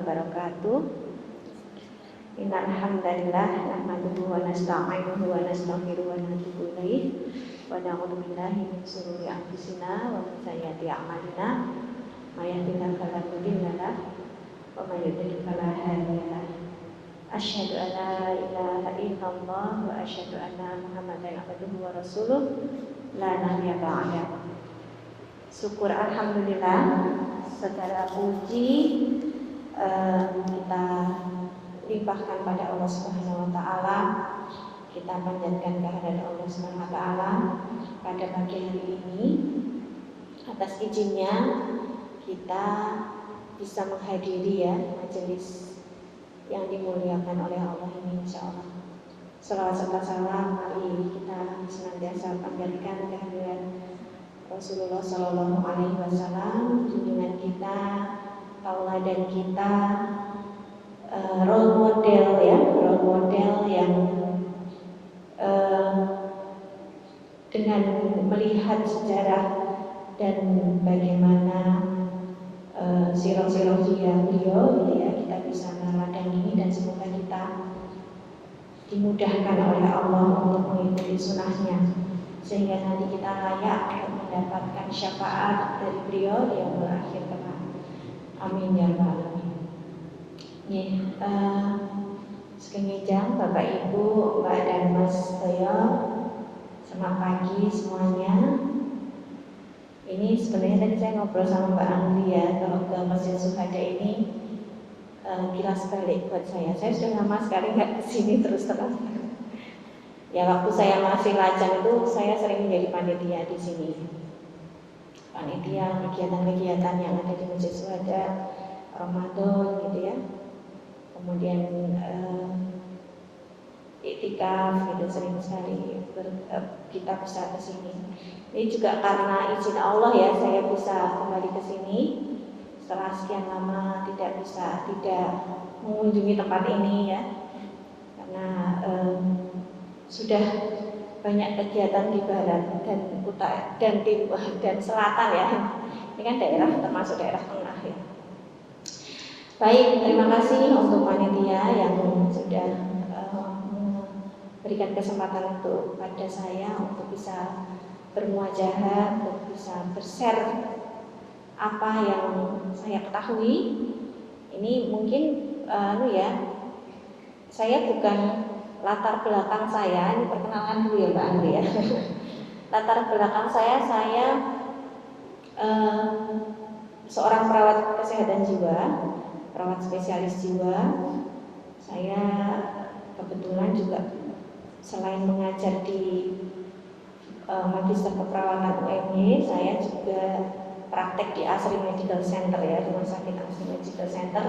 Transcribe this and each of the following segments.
wabarakatuh. Innal hamdalillah nahmaduhu wa nasta'inuhu wa nastaghfiruhu wa natubu ilaih wa na'udzu billahi min shururi anfusina wa min sayyiati a'malina may yahdihillahu fala mudilla lahu wa may yudlil fala hadiya lahu. Asyhadu an la ilaha illallah wa asyhadu anna Muhammadan abduhu wa rasuluh la nabiyya ba'da. Syukur alhamdulillah, segala puji kita limpahkan pada Allah Subhanahu wa taala. Kita panjatkan kehadirat Allah Subhanahu wa taala pada pagi hari ini. Atas izinnya kita bisa menghadiri majelis yang dimuliakan oleh Allah ini, insyaallah. Salawat serta salam mari kita senantiasa panjatkan kehadirat Rasulullah Sallallahu Alaihi Wasallam, junjungan kita, tauladan kita, role model yang dengan melihat sejarah dan bagaimana sirah-sirah beliau, kita bisa meneladani dan semoga kita dimudahkan oleh Allah untuk mengikuti sunnahnya, sehingga nanti kita layak mendapatkan syafaat dari beliau di yaumul akhir kelak. Amin ya rabbal alamin. Sekengejang Bapak Ibu, Mbak dan Mas saya, selamat pagi semuanya. Ini sebenarnya tadi saya ngobrol sama Mbak Anggi kalau ke Masjid Syuhada ini kilas balik buat saya. Saya sudah lama sekali nggak kesini terus terang. Ya, waktu saya masih lajang itu saya sering menjadi panitia di sini. Panitia kegiatan-kegiatan yang ada di Masjid Syuhada, Ramadan gitu ya. Kemudian iktikaf gitu, sering sekali kita bisa ke sini. Ini juga karena izin Allah ya, saya bisa kembali ke sini setelah sekian lama tidak mengunjungi tempat ini ya. Karena sudah banyak kegiatan di barat dan utara dan timur dan selatan ya. Ini kan daerah termasuk daerah tengah ya. Baik, terima kasih untuk panitia yang sudah memberikan kesempatan pada saya untuk bisa bermuajahah, untuk bisa bershare apa yang saya ketahui. Ini mungkin saya bukan latar belakang saya, ini perkenalan dulu ya Mbak Andri ya. Latar belakang saya seorang perawat kesehatan jiwa, perawat spesialis jiwa. Saya kebetulan juga selain mengajar di Magister Keperawatan UMY, saya juga praktek di Asri Medical Center ya, Rumah Sakit Asri Medical Center.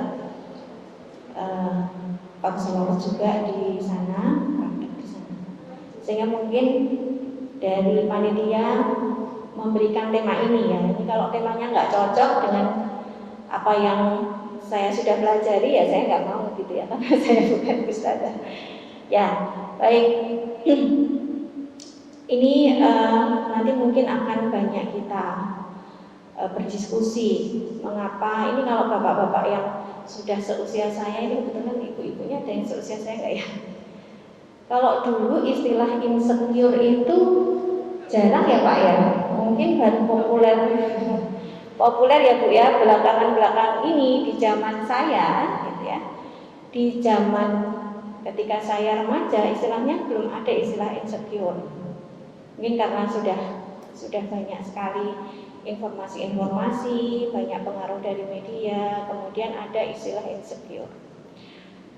Konselor juga di sana, praktek di sana. Sehingga mungkin dari panitia memberikan tema ini ya. Ini kalau temanya nggak cocok dengan apa yang saya sudah pelajari ya saya nggak mau gitu ya, karena saya bukan ustadzah. Ya, baik. Ini nanti mungkin akan banyak kita berdiskusi mengapa ini kalau bapak-bapak yang sudah seusia saya ini, kebetulan ibu-ibunya ada yang seusia saya nggak ya? Kalau dulu istilah insecure itu jarang ya Pak ya, mungkin baru populer ya Bu ya, belakangan ini di zaman saya gitu ya. Di zaman ketika saya remaja istilahnya belum ada istilah insecure. Mungkin karena sudah banyak sekali informasi-informasi, banyak pengaruh dari media, kemudian ada istilah insecure.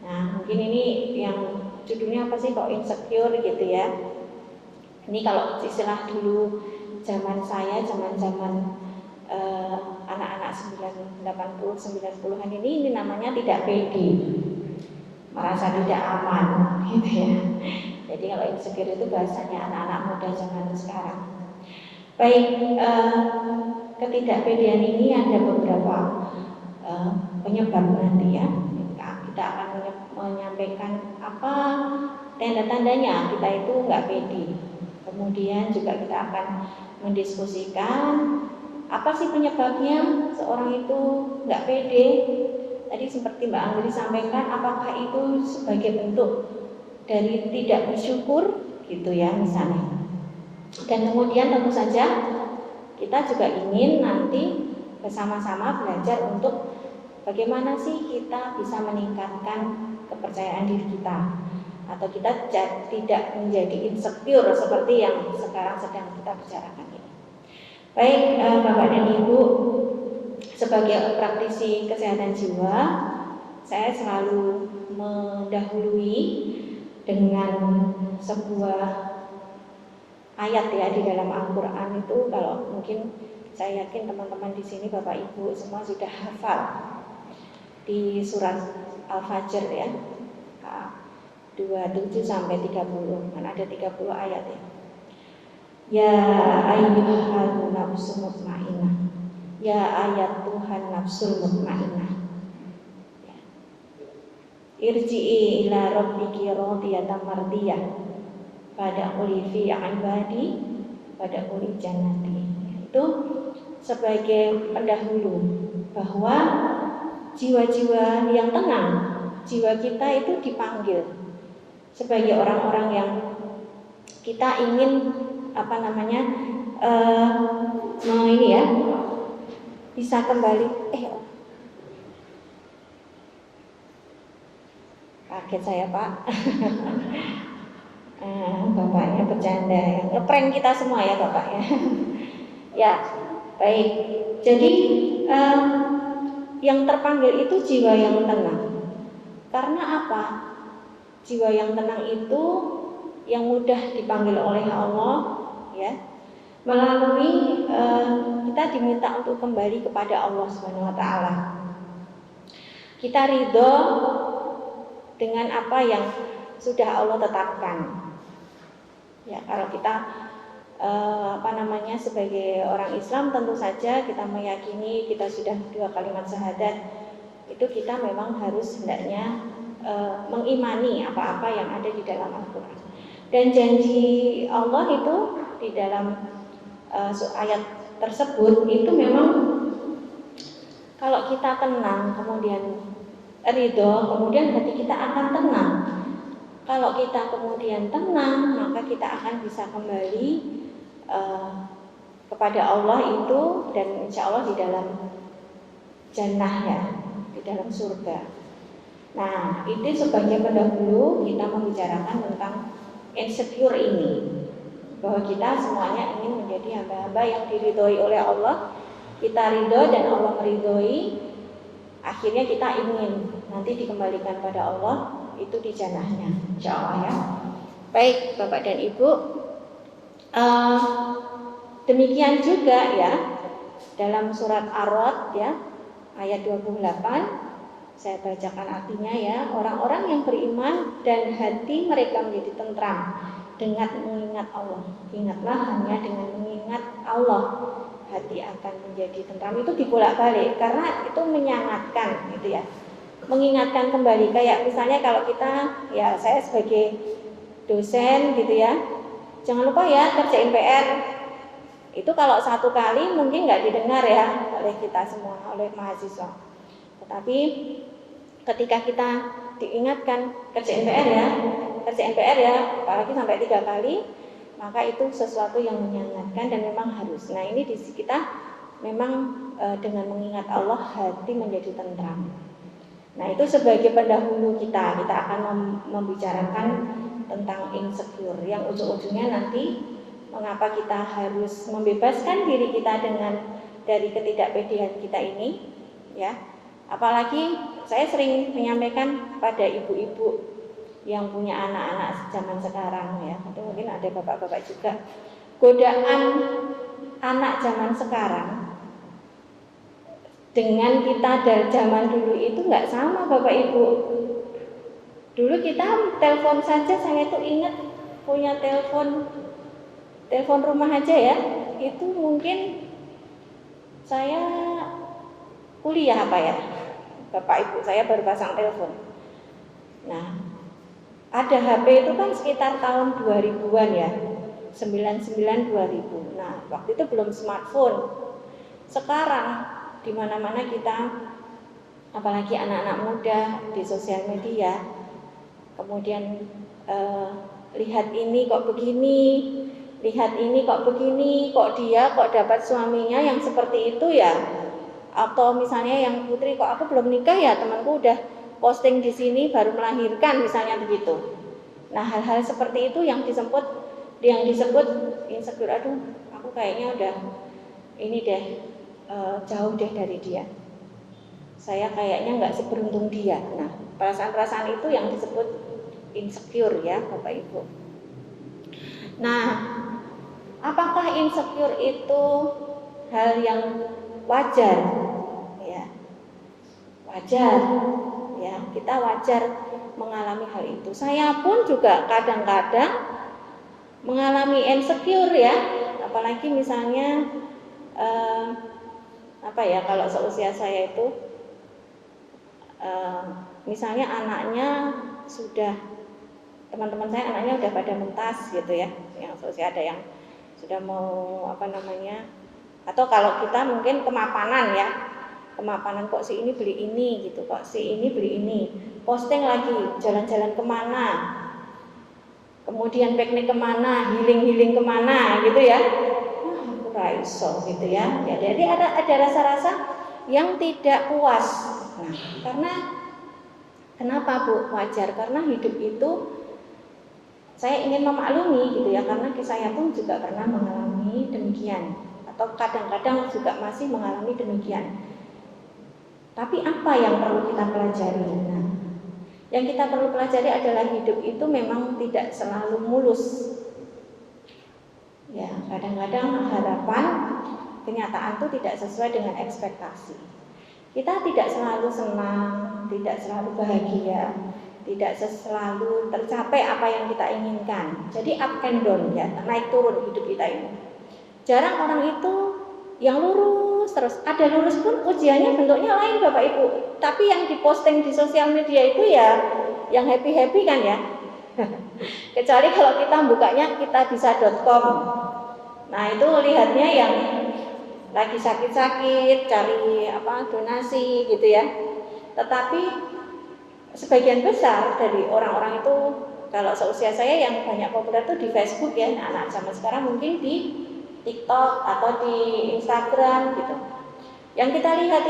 Nah, mungkin ini yang judulnya apa sih kok insecure gitu ya. Ini kalau istilah dulu zaman saya, zaman anak-anak 80-90-an ini namanya tidak pede, merasa tidak aman gitu ya. Jadi kalau insecure itu bahasanya anak-anak muda zaman sekarang. Baik, ketidakpedean ini ada beberapa penyebab nanti ya. Kita akan menyampaikan apa tanda-tandanya kita itu nggak pede. Kemudian juga kita akan mendiskusikan apa sih penyebabnya seorang itu nggak pede. Tadi tadi seperti Mbak Anggri sampaikan, apakah itu sebagai bentuk dari tidak bersyukur gitu ya misalnya. Dan kemudian tentu saja kita juga ingin nanti bersama-sama belajar untuk bagaimana sih kita bisa meningkatkan kepercayaan diri kita, atau kita tidak menjadi insecure seperti yang sekarang sedang kita bicarakan ini. Baik Bapak dan Ibu, sebagai praktisi kesehatan jiwa, saya selalu mendahului dengan sebuah ayat ya di dalam Al-Quran itu. Kalau mungkin saya yakin teman-teman di sini Bapak Ibu semua sudah hafal di surat Al-Fajr ya, 27 sampai 30, kan ada 30 ayat ya. Ya ayyuhan nafsul mutmainnah, ya ayat Tuhan nafsul mutmainnah, irji'i ila rabbiki radiyatan mardiyah, pada ulifi ibadi, pada uli jannati. Itu sebagai pendahulu bahwa jiwa-jiwa yang tenang, jiwa kita itu dipanggil sebagai orang-orang yang kita ingin ini ya, bisa kembali. Kaget saya Pak. Bapaknya bercanda ya, ngeprank kita semua ya Bapak ya. Ya, baik. Jadi yang terpanggil itu jiwa yang tenang. Karena apa? Jiwa yang tenang itu yang mudah dipanggil oleh Allah ya. Melalui kita diminta untuk kembali kepada Allah Subhanahu wa taala. Kita ridho dengan apa yang sudah Allah tetapkan. Ya, kalau kita sebagai orang Islam tentu saja kita meyakini kita sudah 2 kalimat syahadat, itu kita memang harus hendaknya mengimani apa-apa yang ada di dalam Al-Quran. Dan janji Allah itu di dalam ayat tersebut itu memang kalau kita tenang kemudian ridho, kemudian hati kita akan tenang. Kalau kita kemudian tenang, maka kita akan bisa kembali kepada Allah itu, dan insya Allah di dalam jannah ya, di dalam surga. Nah, itu sebagai pendahulu kita membicarakan tentang insecure ini, bahwa kita semuanya ingin menjadi hamba-hamba yang diridhoi oleh Allah. Kita ridho dan Allah meridhoi, akhirnya kita ingin nanti dikembalikan pada Allah itu di jannahnya, insya Allah ya. Baik Bapak dan Ibu, demikian juga ya dalam surat Ar-Ra'd ya ayat 28, saya bacakan artinya ya. Orang-orang yang beriman dan hati mereka menjadi tentram dengan mengingat Allah. Ingatlah, hanya dengan mengingat Allah hati akan menjadi tentram. Itu dibolak-balik karena itu menyangatkan gitu ya. Mengingatkan kembali, kayak misalnya kalau kita ya, saya sebagai dosen gitu ya, jangan lupa ya kerjain PR. Itu kalau 1 kali mungkin nggak didengar ya oleh kita semua, oleh mahasiswa. Tetapi ketika kita diingatkan kerjain PR ya, apalagi sampai 3 kali, maka itu sesuatu yang menyangatkan dan memang harus. Nah, ini di kita memang dengan mengingat Allah hati menjadi tentram. Nah, itu sebagai pendahulu kita akan membicarakan tentang insecure yang ujung-ujungnya nanti mengapa kita harus membebaskan diri kita dari ketidakpedean kita ini ya. Apalagi saya sering menyampaikan pada ibu-ibu yang punya anak-anak zaman sekarang ya, atau mungkin ada bapak-bapak juga, godaan anak zaman sekarang dengan kita dari zaman dulu itu nggak sama Bapak Ibu. Dulu kita telepon saja, saya itu ingat punya telepon rumah aja ya, itu mungkin saya kuliah apa ya, Bapak Ibu saya baru pasang telepon. Nah, ada HP itu kan sekitar tahun 2000-an ya, 99-2000. Nah, waktu itu belum smartphone. Sekarang di mana-mana kita apalagi anak-anak muda di sosial media, kemudian lihat ini kok begini, lihat ini kok begini, kok dia kok dapat suaminya yang seperti itu ya, atau misalnya yang putri kok aku belum nikah ya, temanku udah posting di sini baru melahirkan misalnya begitu. Nah hal-hal seperti itu yang disebut insecure. Aduh aku kayaknya udah ini deh, jauh deh dari dia, saya kayaknya nggak seberuntung dia. Nah perasaan-perasaan itu yang disebut insecure ya Bapak Ibu. Nah apakah insecure itu hal yang wajar? Ya, wajar. Ya, kita wajar mengalami hal itu. Saya pun juga kadang-kadang mengalami insecure ya, apalagi misalnya kalau seusia saya itu, misalnya anaknya sudah, teman-teman saya anaknya udah pada mentas gitu ya, yang seusia ada yang sudah mau atau kalau kita mungkin kemapanan ya, kemapanan kok si ini beli ini gitu, kok si ini beli ini, posting lagi jalan-jalan kemana, kemudian piknik kemana, healing kemana gitu ya, aku raiso gitu ya. Jadi ada rasa-rasa yang tidak puas. Nah, karena kenapa Bu wajar? Karena hidup itu saya ingin memaklumi gitu ya, karena saya pun juga pernah mengalami demikian, atau kadang-kadang juga masih mengalami demikian. Tapi apa yang perlu kita pelajari? Nah, yang kita perlu pelajari adalah hidup itu memang tidak selalu mulus. Ya, kadang-kadang harapan kenyataan itu tidak sesuai dengan ekspektasi. Kita tidak selalu senang, tidak selalu bahagia, tidak selalu tercapai apa yang kita inginkan. Jadi up and down ya, naik turun hidup kita ini. Jarang orang itu yang lurus terus. Ada lurus pun ujiannya bentuknya lain Bapak Ibu. Tapi yang diposting di sosial media itu ya yang happy-happy kan ya. Kecuali kalau kita bukanya kitabisa.com. Nah, itu lihatnya yang lagi sakit-sakit, cari donasi gitu ya. Tetapi sebagian besar dari orang-orang itu, kalau seusia saya yang banyak populer itu di Facebook ya, anak zaman sekarang mungkin di TikTok atau di Instagram gitu. Yang kita lihat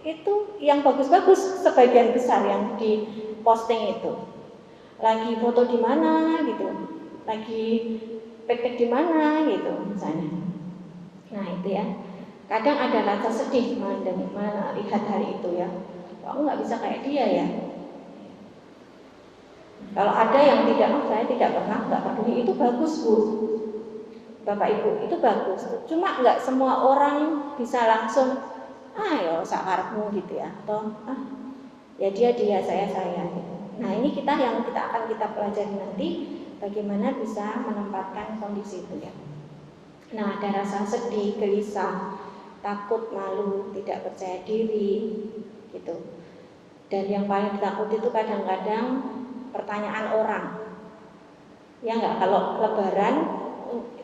itu yang bagus-bagus sebagian besar yang di posting itu. Lagi foto di mana gitu, lagi piknik di mana gitu misalnya. Nah itu ya, kadang ada rasa sedih melihat hal itu ya. Kok nggak bisa kayak dia ya? Kalau ada yang tidak, saya tidak pernah, nggak peduli, itu bagus Bu, Bapak Ibu, itu bagus. Cuma nggak semua orang bisa langsung, ayo sakarepmu gitu ya, atau ya dia, saya gitu. Nah ini yang kita akan pelajari nanti, bagaimana bisa menempatkan kondisi itu ya. Nah ada rasa sedih, gelisah, takut, malu, tidak percaya diri gitu. Dan yang paling takut itu kadang-kadang pertanyaan orang. Ya enggak, kalau lebaran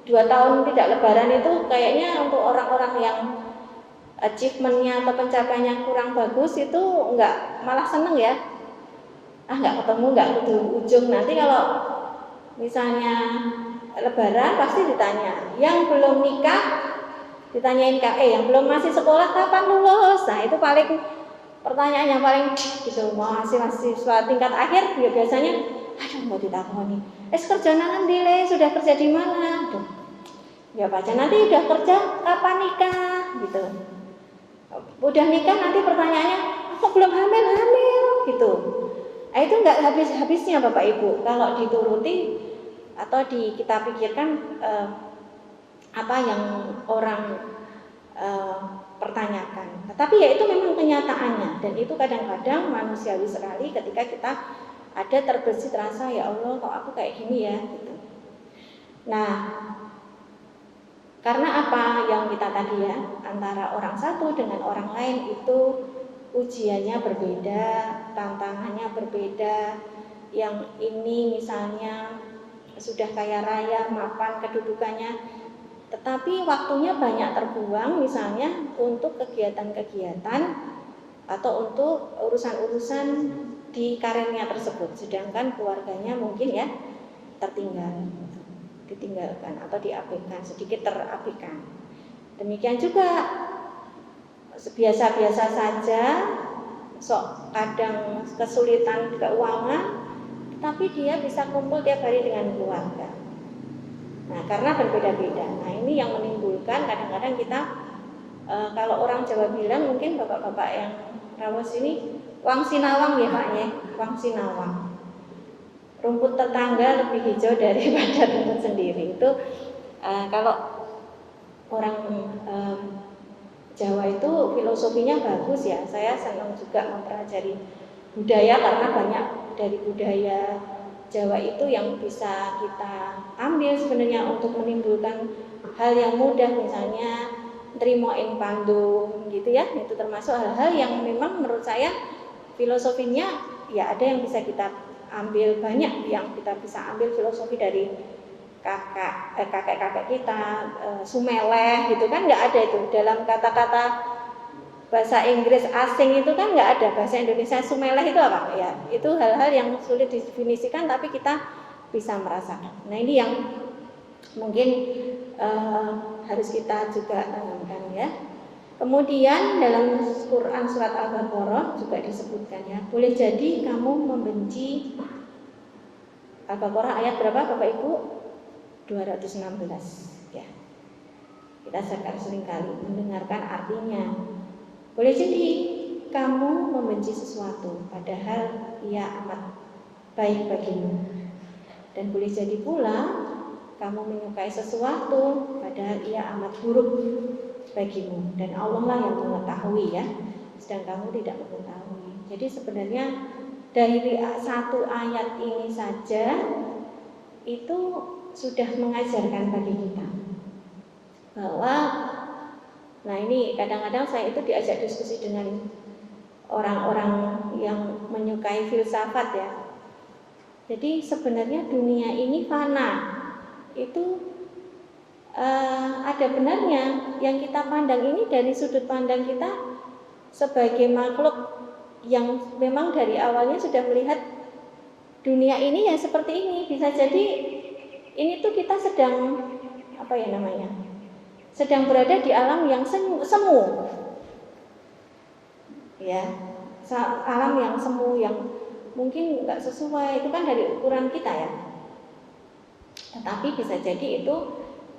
2 tahun tidak lebaran itu kayaknya untuk orang-orang yang achievement-nya atau pencapaiannya kurang bagus itu enggak, malah seneng ya. Enggak ketemu, enggak ke ujung. Nanti kalau misalnya lebaran pasti ditanya, yang belum nikah ditanyain yang belum masih sekolah kapan lulus. Nah itu paling pertanyaan yang paling gitu, mahasiswa tingkat akhir ya biasanya, aduh mau ditakoni, kerja nanti sudah kerja di mana? Aduh, ya baca nanti udah kerja kapan nikah gitu. Udah nikah nanti pertanyaannya, kok belum hamil gitu. Itu nggak habis-habisnya Bapak Ibu kalau dituruti atau kita pikirkan apa yang orang pertanyakan. Tapi ya itu memang kenyataannya, dan itu kadang-kadang manusiawi sekali ketika kita ada terbesit rasa, ya Allah kok aku kayak gini ya gitu. Nah, karena apa yang kita tadi ya, antara orang satu dengan orang lain itu ujiannya berbeda, tantangannya berbeda. Yang ini misalnya sudah kaya raya, mapan kedudukannya, tetapi waktunya banyak terbuang misalnya untuk kegiatan-kegiatan atau untuk urusan-urusan di karirnya tersebut, sedangkan keluarganya mungkin ya ditinggalkan atau diabaikan, sedikit terabaikan. Demikian juga biasa-biasa saja, sok kadang kesulitan keuangan, tapi dia bisa kumpul tiap hari dengan keluarga. Nah, karena berbeda-beda. Nah, ini yang menimbulkan kadang-kadang kita kalau orang Jawa bilang, mungkin bapak-bapak yang rawat sini, wang sinawang ya Pak ya, wang sinawang. Rumput tetangga lebih hijau daripada rumput sendiri. Itu kalau orang Jawa itu filosofinya bagus ya. Saya senang juga mempelajari budaya karena banyak dari budaya Jawa itu yang bisa kita ambil sebenarnya untuk menimbulkan hal yang mudah, misalnya terimoin pandung gitu ya. Itu termasuk hal-hal yang memang menurut saya filosofinya ya ada yang bisa kita ambil, banyak yang kita bisa ambil filosofi dari kakek-kakek kita, sumeleh gitu kan, nggak ada itu dalam kata-kata bahasa Inggris asing itu kan nggak ada, bahasa Indonesia sumeleh itu apa ya, itu hal-hal yang sulit didefinisikan tapi kita bisa merasakan. Nah ini yang mungkin harus kita juga tanamkan ya. Kemudian dalam Quran surat Al-Baqarah juga disebutkan ya, boleh jadi kamu membenci. Al-Baqarah ayat berapa Bapak Ibu? 216 ya. Kita seringkali mendengarkan artinya. Boleh jadi kamu membenci sesuatu padahal ia amat baik bagimu. Dan boleh jadi pula kamu menyukai sesuatu padahal ia amat buruk bagimu, dan Allah lah yang mengetahui ya, sedang kamu tidak mengetahui. Jadi sebenarnya dari satu ayat ini saja itu sudah mengajarkan bagi kita bahwa, nah ini kadang-kadang saya itu diajak diskusi dengan orang-orang yang menyukai filsafat ya. Jadi sebenarnya dunia ini fana, itu ada benarnya. Yang kita pandang ini dari sudut pandang kita sebagai makhluk yang memang dari awalnya sudah melihat dunia ini ya seperti ini. Bisa jadi ini tuh kita sedang apa ya namanya, sedang berada di alam yang semu ya, alam yang semu yang mungkin nggak sesuai, itu kan dari ukuran kita ya. Tetapi bisa jadi itu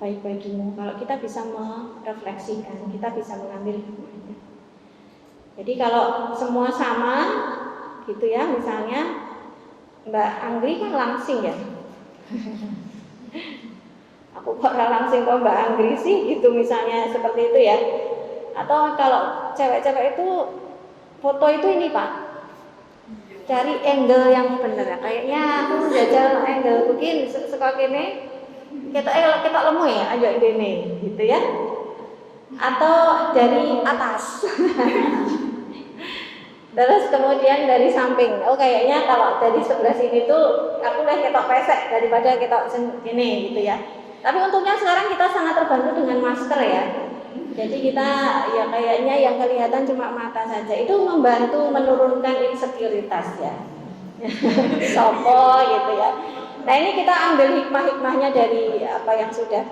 baik bagimu kalau kita bisa merefleksikan, kita bisa mengambil hikmahnya. Jadi kalau semua sama gitu ya, misalnya Mbak Anggri kan langsing ya. Aku kok langsing kok Mbak Anggri sih gitu misalnya, seperti itu ya. Atau kalau cewek-cewek itu foto itu ini Pak, cari angle yang benar. Kayaknya aku jajal angle begini sekolah ini kita lemu ya, ayo ini gitu ya. Atau dari atas. Terus kemudian dari samping. Oh kayaknya kalau dari sebelah sini tuh aku udah ketok pesek daripada ketok sini gitu ya. Tapi untungnya sekarang kita sangat terbantu dengan masker ya. Jadi kita ya kayaknya yang kelihatan cuma mata saja. Itu membantu menurunkan insekuritas ya. Sopo gitu ya. Nah ini kita ambil hikmah-hikmahnya dari apa yang sudah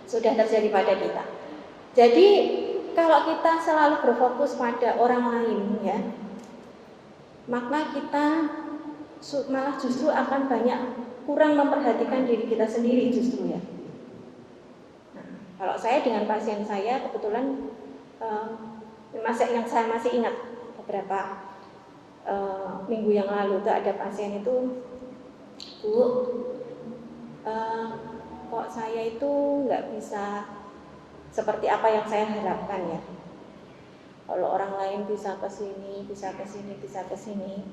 terjadi pada kita. Jadi kalau kita selalu berfokus pada orang lain ya, maka kita malah justru akan banyak kurang memperhatikan diri kita sendiri justru ya. Nah, kalau saya dengan pasien saya kebetulan yang saya masih ingat beberapa minggu yang lalu tuh ada pasien itu, Bu, kok saya itu nggak bisa seperti apa yang saya harapkan ya. Kalau orang lain bisa ke sini, bisa ke sini, bisa ke sini,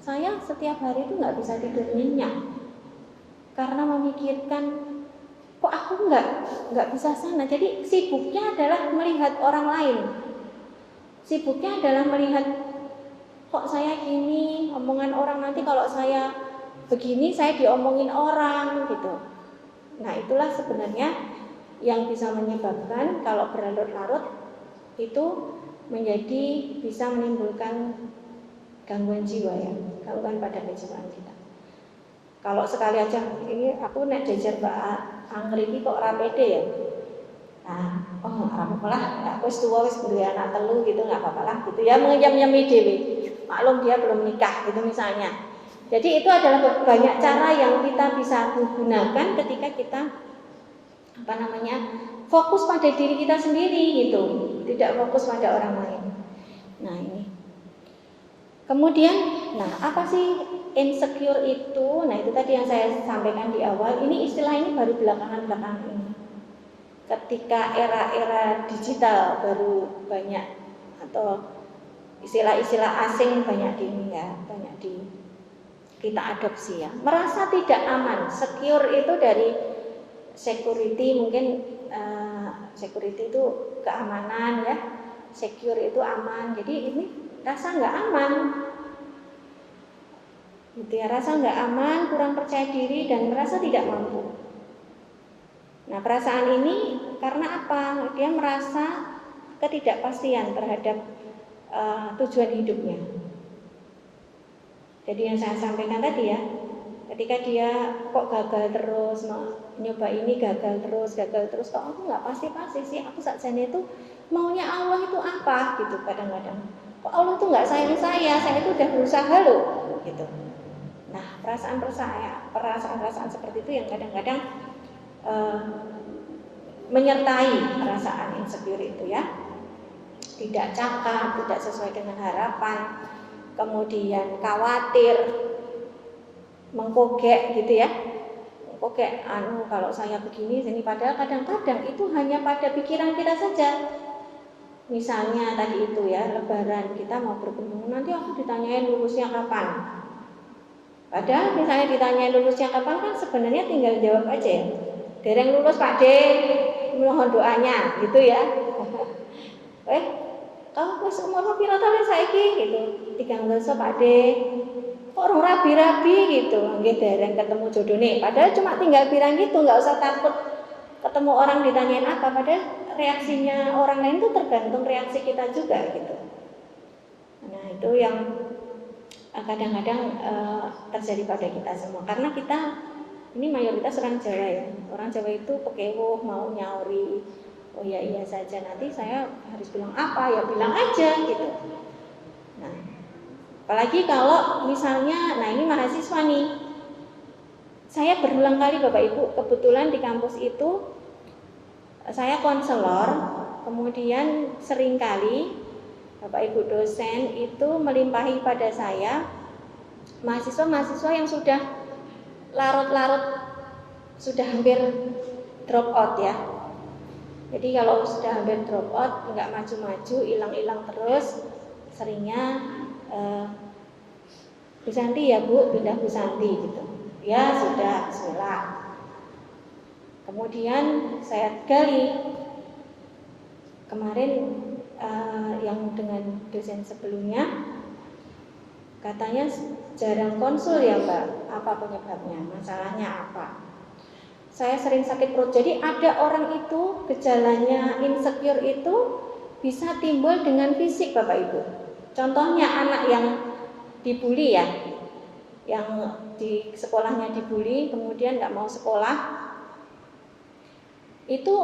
saya setiap hari itu nggak bisa tidur nyenyak karena memikirkan kok aku nggak bisa sana. Jadi sibuknya adalah melihat orang lain, sibuknya adalah melihat kok saya gini, omongan orang nanti kalau saya begini saya diomongin orang gitu. Nah itulah sebenarnya yang bisa menyebabkan kalau berlarut-larut itu menjadi bisa menimbulkan gangguan jiwa ya, gangguan pada kejiwaan kita. Kalau sekali aja ini aku nek jejer Mbak Angger iki kok ora pede ya. Nah, oh ora apa-apa lah, aku wis tuwa wis duwe anak telu gitu enggak apa-apa lah gitu ya, mengeyam-yami dhewe. Maklum dia belum nikah gitu misalnya. Jadi itu adalah banyak cara yang kita bisa gunakan ketika kita fokus pada diri kita sendiri gitu, tidak fokus pada orang lain. Nah ini. Kemudian, apa sih insecure itu? Nah itu tadi yang saya sampaikan di awal. Ini istilah ini baru belakangan ini. Ketika era-era digital baru banyak atau istilah-istilah asing banyak kita adopsi ya. Merasa tidak aman. Secure itu dari security mungkin security itu keamanan ya. Secure itu aman. Jadi ini rasa nggak aman. Gitu ya, rasa nggak aman, kurang percaya diri dan merasa tidak mampu. Nah, perasaan ini karena apa? Dia merasa ketidakpastian terhadap tujuan hidupnya. Jadi yang saya sampaikan tadi ya, ketika dia kok gagal terus, nyoba ini gagal terus, kok aku nggak pasti sih, aku sakjane itu maunya Allah itu apa gitu kadang-kadang. Kok Allah itu nggak sayang saya itu udah berusaha loh gitu. Nah perasaan seperti itu yang kadang-kadang menyertai perasaan insecure itu ya, tidak cakap, tidak sesuai dengan harapan, kemudian khawatir, mengkogek gitu ya, mengkogek kalau saya begini sini, padahal kadang-kadang itu hanya pada pikiran kita saja. Misalnya tadi itu ya, lebaran kita mau berkunjung, nanti aku ditanyain lulusnya kapan. Padahal misalnya ditanyain lulusnya kapan kan sebenarnya tinggal jawab aja ya, dereng lulus Pak D, mohon doanya gitu ya. Kalau wis umur pira ta saiki gitu, 3 Pak D. Kok orang rabi-rabi gitu, nggih dereng ketemu jodone. Padahal cuma tinggal bilang gitu, nggak usah takut ketemu orang ditanyain apa. Padahal reaksinya orang lain itu tergantung reaksi kita juga gitu. Nah itu yang kadang-kadang terjadi pada kita semua. Karena kita ini mayoritas orang Jawa ya. Orang Jawa itu pekewuh, mau nyauri. Oh ya iya saja, nanti saya harus bilang apa ya bilang aja gitu. Nah, apalagi kalau misalnya, ini mahasiswa nih. Saya berulang kali Bapak Ibu, kebetulan di kampus itu saya konselor, kemudian seringkali Bapak Ibu dosen itu melimpahi pada saya mahasiswa-mahasiswa yang sudah larut-larut, sudah hampir drop out ya. Jadi kalau sudah hampir drop out, nggak maju-maju, hilang-hilang terus, seringnya Bu Santi ya Bu, pindah Bu Santi gitu. Ya sudah, bismillah. Kemudian saya gali kemarin yang dengan dosen sebelumnya, katanya jarang konsul ya Mbak. Apa penyebabnya? Masalahnya apa? Saya sering sakit perut. Jadi ada orang itu gejalanya insecure itu bisa timbul dengan fisik Bapak Ibu. Contohnya anak yang dibully ya, yang di sekolahnya dibully kemudian nggak mau sekolah, itu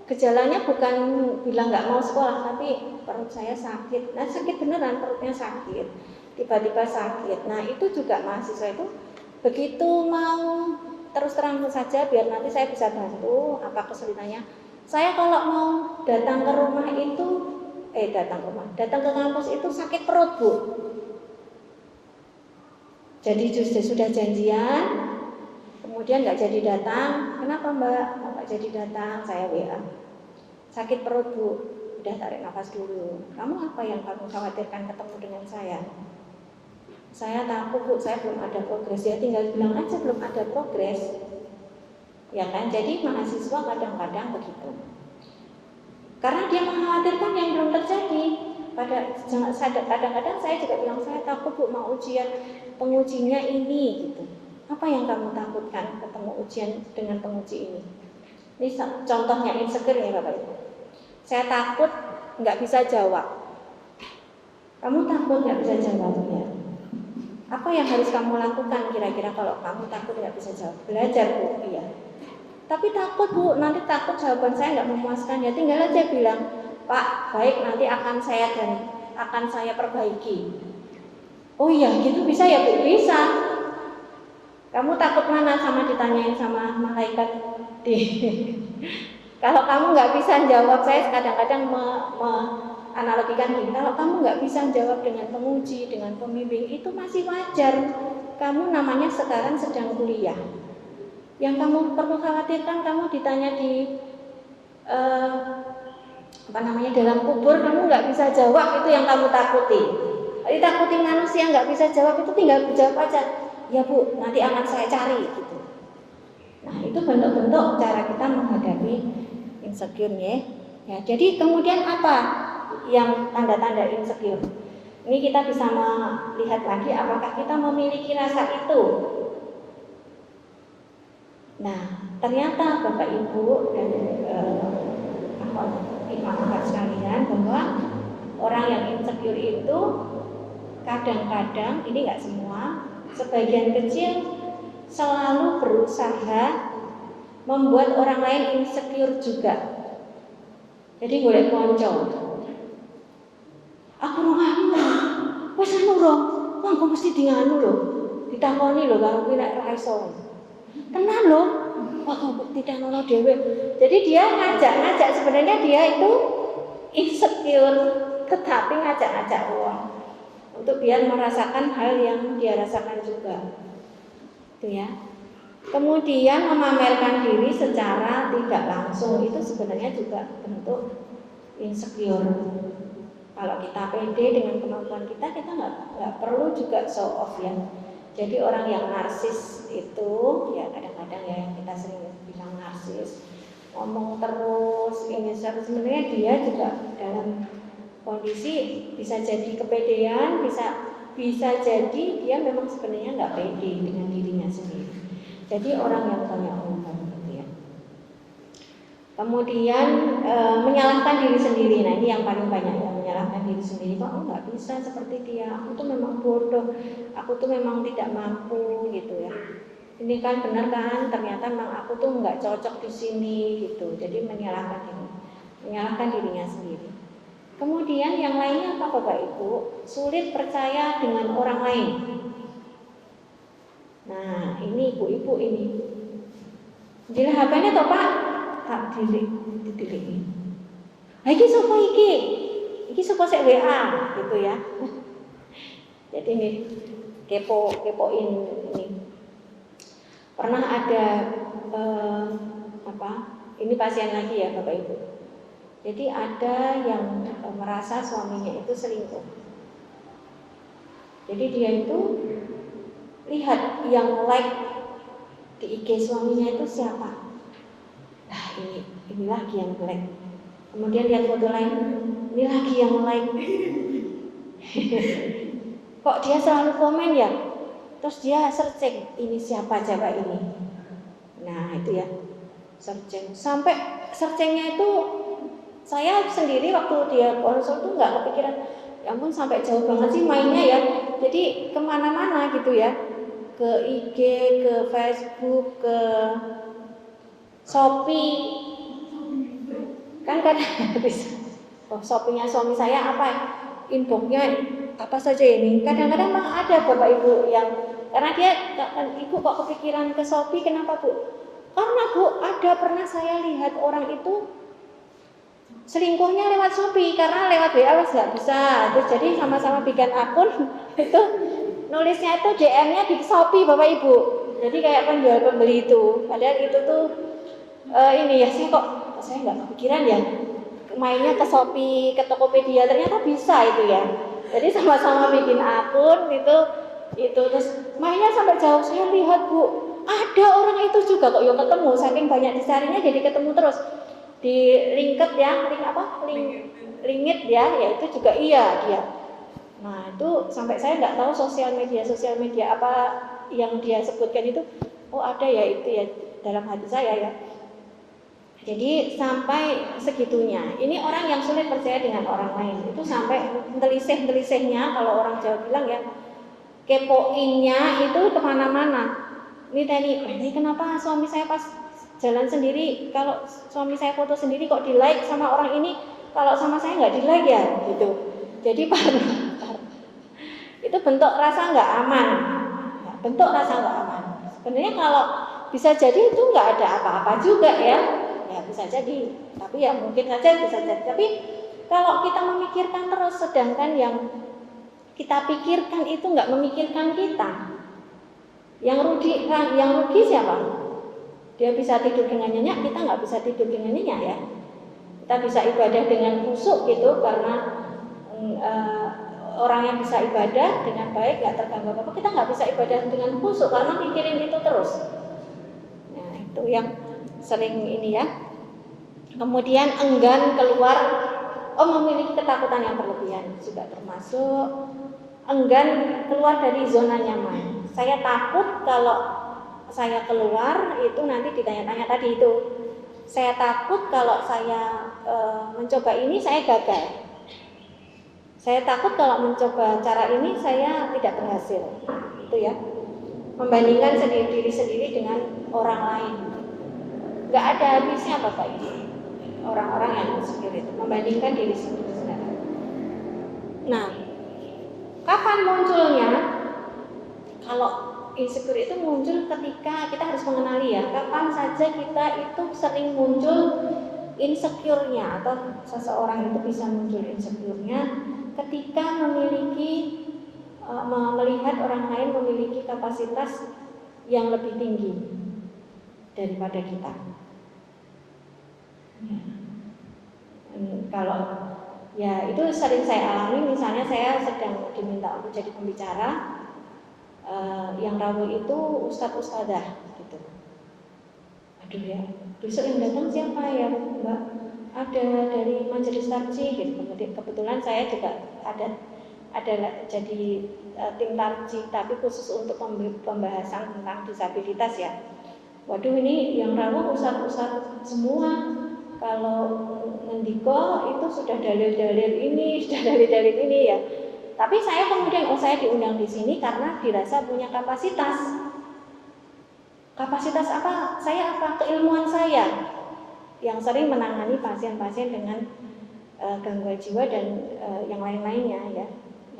gejalanya bukan bilang nggak mau sekolah, tapi perut saya sakit. Nah sakit beneran, perutnya sakit, tiba-tiba sakit. Nah itu juga mahasiswa itu begitu mau terus terang saja biar nanti saya bisa bantu apa kesulitannya. Saya kalau mau datang ke rumah itu datang ke kampus itu sakit perut Bu. Jadi sudah janjian, kemudian nggak jadi datang. Kenapa Mbak? Nggak jadi datang, saya WA. Sakit perut Bu. Udah tarik nafas dulu. Kamu apa yang kamu khawatirkan ketemu dengan saya? Saya takut Bu, saya belum ada progres. Ya tinggal bilang aja belum ada progres. Ya kan, jadi mahasiswa kadang-kadang begitu. Karena dia mengkhawatirkan yang belum terjadi. Kadang-kadang saya juga bilang, saya takut Bu mau ujian, pengujinya ini gitu. Apa yang kamu takutkan ketemu ujian dengan penguji ini? Ini contohnya insecure ya Bapak Ibu. Saya takut nggak bisa jawab. Kamu takut nggak bisa jawab ya? Apa yang harus kamu lakukan kira-kira kalau kamu takut nggak bisa jawab? Belajar Bu, iya. Tapi takut Bu, nanti takut jawaban saya nggak memuaskan ya. Tinggal aja bilang, Pak, baik nanti akan saya perbaiki. Oh iya, gitu bisa ya Bu? Bisa. Kamu takut mana sama ditanyain sama malaikat? Kalau kamu nggak bisa jawab, saya kadang-kadang analogikan gini, kalau kamu nggak bisa jawab dengan penguji, dengan pembimbing, itu masih wajar. Kamu namanya sekarang sedang kuliah. Yang kamu perlu khawatirkan, kamu ditanya di dalam kubur, kamu nggak bisa jawab, itu yang kamu takuti. Ditakuti manusia nggak bisa jawab, itu tinggal jawab aja. Ya Bu, nanti akan saya cari gitu. Nah, itu bentuk-bentuk cara kita menghadapi insecure ya. Jadi kemudian apa yang tanda-tanda insecure? Ini kita bisa melihat lagi apakah kita memiliki rasa itu. Nah, ternyata Bapak Ibu dan akhwat sekalian, bahwa orang yang insecure itu kadang-kadang, ini nggak semua, sebagian kecil selalu berusaha membuat orang lain insecure juga. Jadi golek konco. Aku nganu, wis anu lho, wong mesti dinganu lho. Ditakoni lho karo kuwi nek ra iso. Tenan lho, kok tidak nono dhewe. Jadi dia ngajak sebenarnya dia itu insecure, tetapi ngajak uang untuk biar merasakan hal yang dia rasakan juga. Itu ya. Kemudian memamerkan diri secara tidak langsung, itu sebenarnya juga bentuk insecure. Kalau kita pede dengan kemampuan kita nggak perlu juga show off ya. Jadi orang yang narsis itu ya kadang-kadang ya kita sering bilang narsis, ngomong terus, ini sebenarnya dia juga dalam kondisi bisa jadi kepedean, bisa jadi dia memang sebenarnya nggak pede dengan dirinya sendiri. Jadi orang yang banyak ngomong gitu ya. Kemudian menyalahkan diri sendiri. Nah ini yang paling banyak ya, menyalahkan diri sendiri. Kok aku nggak bisa seperti dia? Aku tuh memang bodoh. Aku tuh memang tidak mampu gitu ya. Ini kan benar kan? Ternyata memang aku tuh nggak cocok di sini gitu. Jadi menyalahkan dirinya sendiri. Kemudian yang lainnya apa Bapak Ibu? Sulit percaya dengan orang lain. Nah ini ibu-ibu ini. Jadi HP-nya toh Pak? Tak ditilik. Iki sapa iki? Iki sapa sik WA gitu ya. Jadi ini kepoin ini. Pernah ada ini pasien lagi ya Bapak Ibu. Jadi ada yang merasa suaminya itu selingkuh. Jadi dia itu lihat yang like di IG suaminya itu siapa. Nah ini lagi yang like. Kemudian lihat foto lain, ini lagi yang like. Kok dia selalu komen ya? Terus dia searching, ini siapa cewek ini. Nah itu ya, searching. Sampai searchingnya itu saya sendiri waktu dia konsul tuh nggak kepikiran, ya ampun sampai jauh banget sih mainnya ya. Jadi kemana-mana gitu ya, ke IG, ke Facebook, ke Shopee. Kan bisa. Shopee-nya suami saya apa? Inbox-nya apa saja ini. Kadang-kadang memang ada Bapak Ibu yang karena dia, Ibu kok kepikiran ke Shopee, kenapa Bu? Karena Bu, ada pernah saya lihat orang itu selingkuhnya lewat Shopee, karena lewat WA nggak bisa. Terus jadi sama-sama bikin akun itu nulisnya itu DM-nya di Shopee Bapak Ibu. Jadi kayak penjual pembeli itu. Padahal itu tuh ini ya saya nggak kepikiran ya mainnya ke Shopee, ke Tokopedia, ternyata bisa itu ya. Jadi sama-sama bikin akun itu terus mainnya sampai jauh. Saya lihat Bu, ada orang itu juga kok yang ketemu, saking banyak dicarinya jadi ketemu terus. Di Linked ya, Linked ya itu juga iya dia. Nah itu sampai saya nggak tahu sosial media apa yang dia sebutkan itu. Oh ada ya itu ya dalam hati saya ya. Jadi sampai segitunya. Ini orang yang sulit percaya dengan orang lain. Itu sampai telisih-telisihnya, kalau orang Jawa bilang ya, kepoinnya itu kemana-mana. Ini kenapa suami saya pas jalan sendiri, kalau suami saya foto sendiri kok di like sama orang ini, kalau sama saya nggak di like ya, gitu. Jadi itu bentuk rasa nggak aman. Bentuk rasa nggak aman. Sebenarnya kalau bisa jadi itu nggak ada apa-apa juga ya. Ya bisa jadi, tapi ya mungkin saja bisa jadi. Tapi kalau kita memikirkan terus, sedangkan yang kita pikirkan itu nggak memikirkan kita, yang rugi siapa? Dia bisa tidur dengan nyenyak, kita nggak bisa tidur dengan nyenyak ya. Kita bisa ibadah dengan khusyuk gitu, karena orang yang bisa ibadah dengan baik nggak terganggu apa-apa. Kita nggak bisa ibadah dengan khusyuk karena mikirin itu terus. Nah itu yang sering ini ya. Kemudian enggan keluar, memiliki ketakutan yang berlebihan juga termasuk. Enggan keluar dari zona nyaman. Saya takut kalau saya keluar itu nanti ditanya-tanya tadi itu. Saya takut kalau saya mencoba ini saya gagal. Saya takut kalau mencoba cara ini saya tidak berhasil. Itu ya. Membandingkan diri sendiri dengan orang lain. Gak ada habisnya Bapak Ibu. Orang-orang yang insecure itu membandingkan diri sendiri. Nah, kapan munculnya? Kalau insecure itu muncul ketika kita harus mengenali ya, kapan saja kita itu sering muncul insecure-nya, atau seseorang itu bisa muncul insecure-nya ketika melihat orang lain memiliki kapasitas yang lebih tinggi daripada kita. Kalau ya itu sering saya alami, misalnya saya sedang diminta untuk jadi pembicara, yang rawuh itu ustadz-ustadzah gitu. Aduh ya, besok yang datang siapa ya Mbak? Ada dari majelis tarjih gitu. Kebetulan saya juga ada jadi tim tarjih, tapi khusus untuk pembahasan tentang disabilitas ya. Waduh ini yang rawuh ustadz-ustadz semua. Kalau ngendiko itu sudah dalil-dalil ini ya. Tapi saya kemudian saya diundang di sini karena dirasa punya kapasitas. Kapasitas apa? Saya apa? Keilmuan saya yang sering menangani pasien-pasien dengan gangguan jiwa dan yang lain-lainnya ya,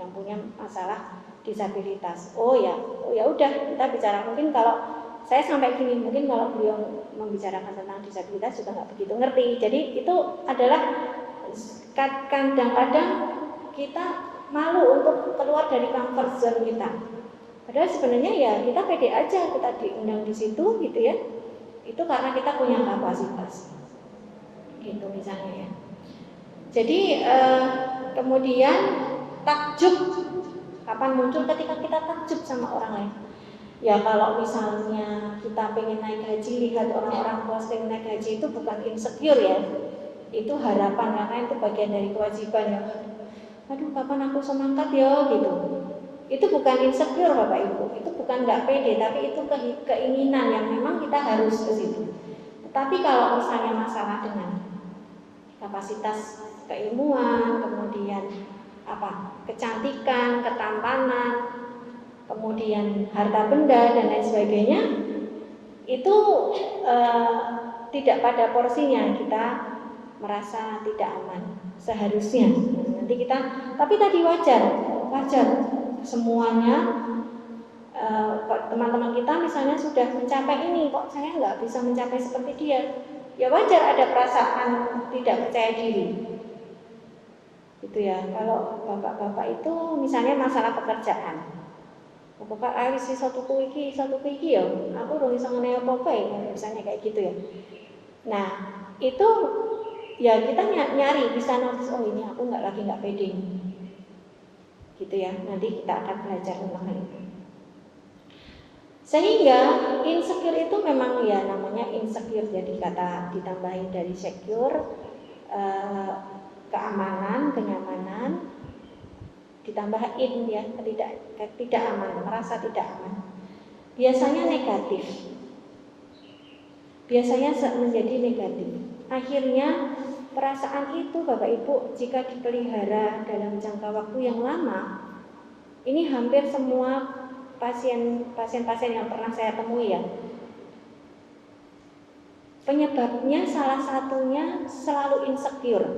yang punya masalah disabilitas. Oh ya udah kita bicara. Mungkin kalau saya sampai gini, mungkin kalau beliau membicarakan tentang disabilitas juga nggak begitu ngerti. Jadi itu adalah kadang-kadang kita malu untuk keluar dari comfort zone kita. Padahal sebenarnya ya kita pede aja kita diundang di situ gitu ya. Itu karena kita punya kapasitas. Gitu misalnya ya. Jadi kemudian takjub, kapan muncul? Ketika kita takjub sama orang lain. Ya kalau misalnya kita pengen naik haji, lihat orang-orang tua sering naik haji, itu bukan insecure ya, itu harapan, karena itu bagian dari kewajiban ya. Aduh kapan aku semangat ya gitu. Itu bukan insecure Bapak Ibu, itu bukan nggak pede, tapi itu keinginan yang memang kita harus ke situ. Tetapi kalau misalnya masalah dengan kapasitas keilmuan, kemudian kecantikan, ketampanan, kemudian harta benda dan lain sebagainya, itu tidak pada porsinya kita merasa tidak aman seharusnya. Nanti kita, tapi tadi wajar semuanya. Teman-teman kita misalnya sudah mencapai ini, kok saya nggak bisa mencapai seperti dia, ya wajar ada perasaan tidak percaya diri. Itu ya. Kalau bapak-bapak itu misalnya masalah pekerjaan. Bapak si satu iki ya, aku udah bisa ngenai apa-apa ya, misalnya kayak gitu ya. Nah itu ya kita nyari bisa notice, oh ini aku nggak pede gitu ya. Nanti kita akan belajar tentang hal itu. Sehingga insecure itu memang ya namanya insecure, jadi kata ditambahin dari secure, keamanan, kenyamanan, ditambah in ya, tidak aman, merasa tidak aman. Biasanya negatif. Biasanya menjadi negatif. Akhirnya perasaan itu Bapak Ibu jika dipelihara dalam jangka waktu yang lama, ini hampir semua pasien-pasien yang pernah saya temui ya, penyebabnya salah satunya selalu insecure.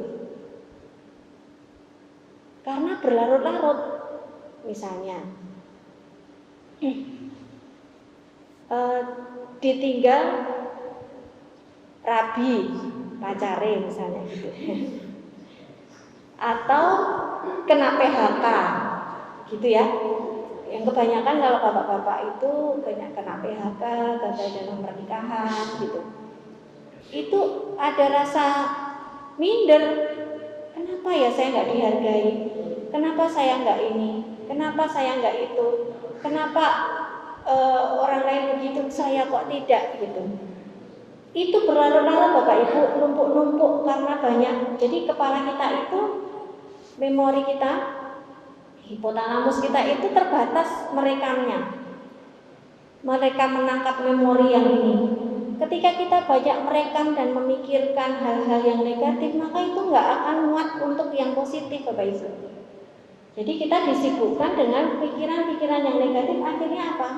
Karena berlarut-larut, misalnya ditinggal rabi pacare misalnya gitu, atau kena PHK gitu ya. Yang kebanyakan kalau bapak-bapak itu banyak kena PHK, gagal dalam pernikahan gitu. Itu ada rasa minder. Kenapa ya saya nggak dihargai? Kenapa saya nggak ini? Kenapa saya nggak itu? Kenapa orang lain begitu, saya kok tidak gitu? Itu berlarut-larut Bapak Ibu, numpuk-numpuk karena banyak. Jadi kepala kita itu, memori kita, hipotalamus kita itu terbatas merekamnya. Mereka menangkap memori yang ini. Ketika kita banyak merekam dan memikirkan hal-hal yang negatif, maka itu nggak akan muat untuk yang positif Bapak Ibu. Jadi kita disibukkan dengan pikiran-pikiran yang negatif, akhirnya apa?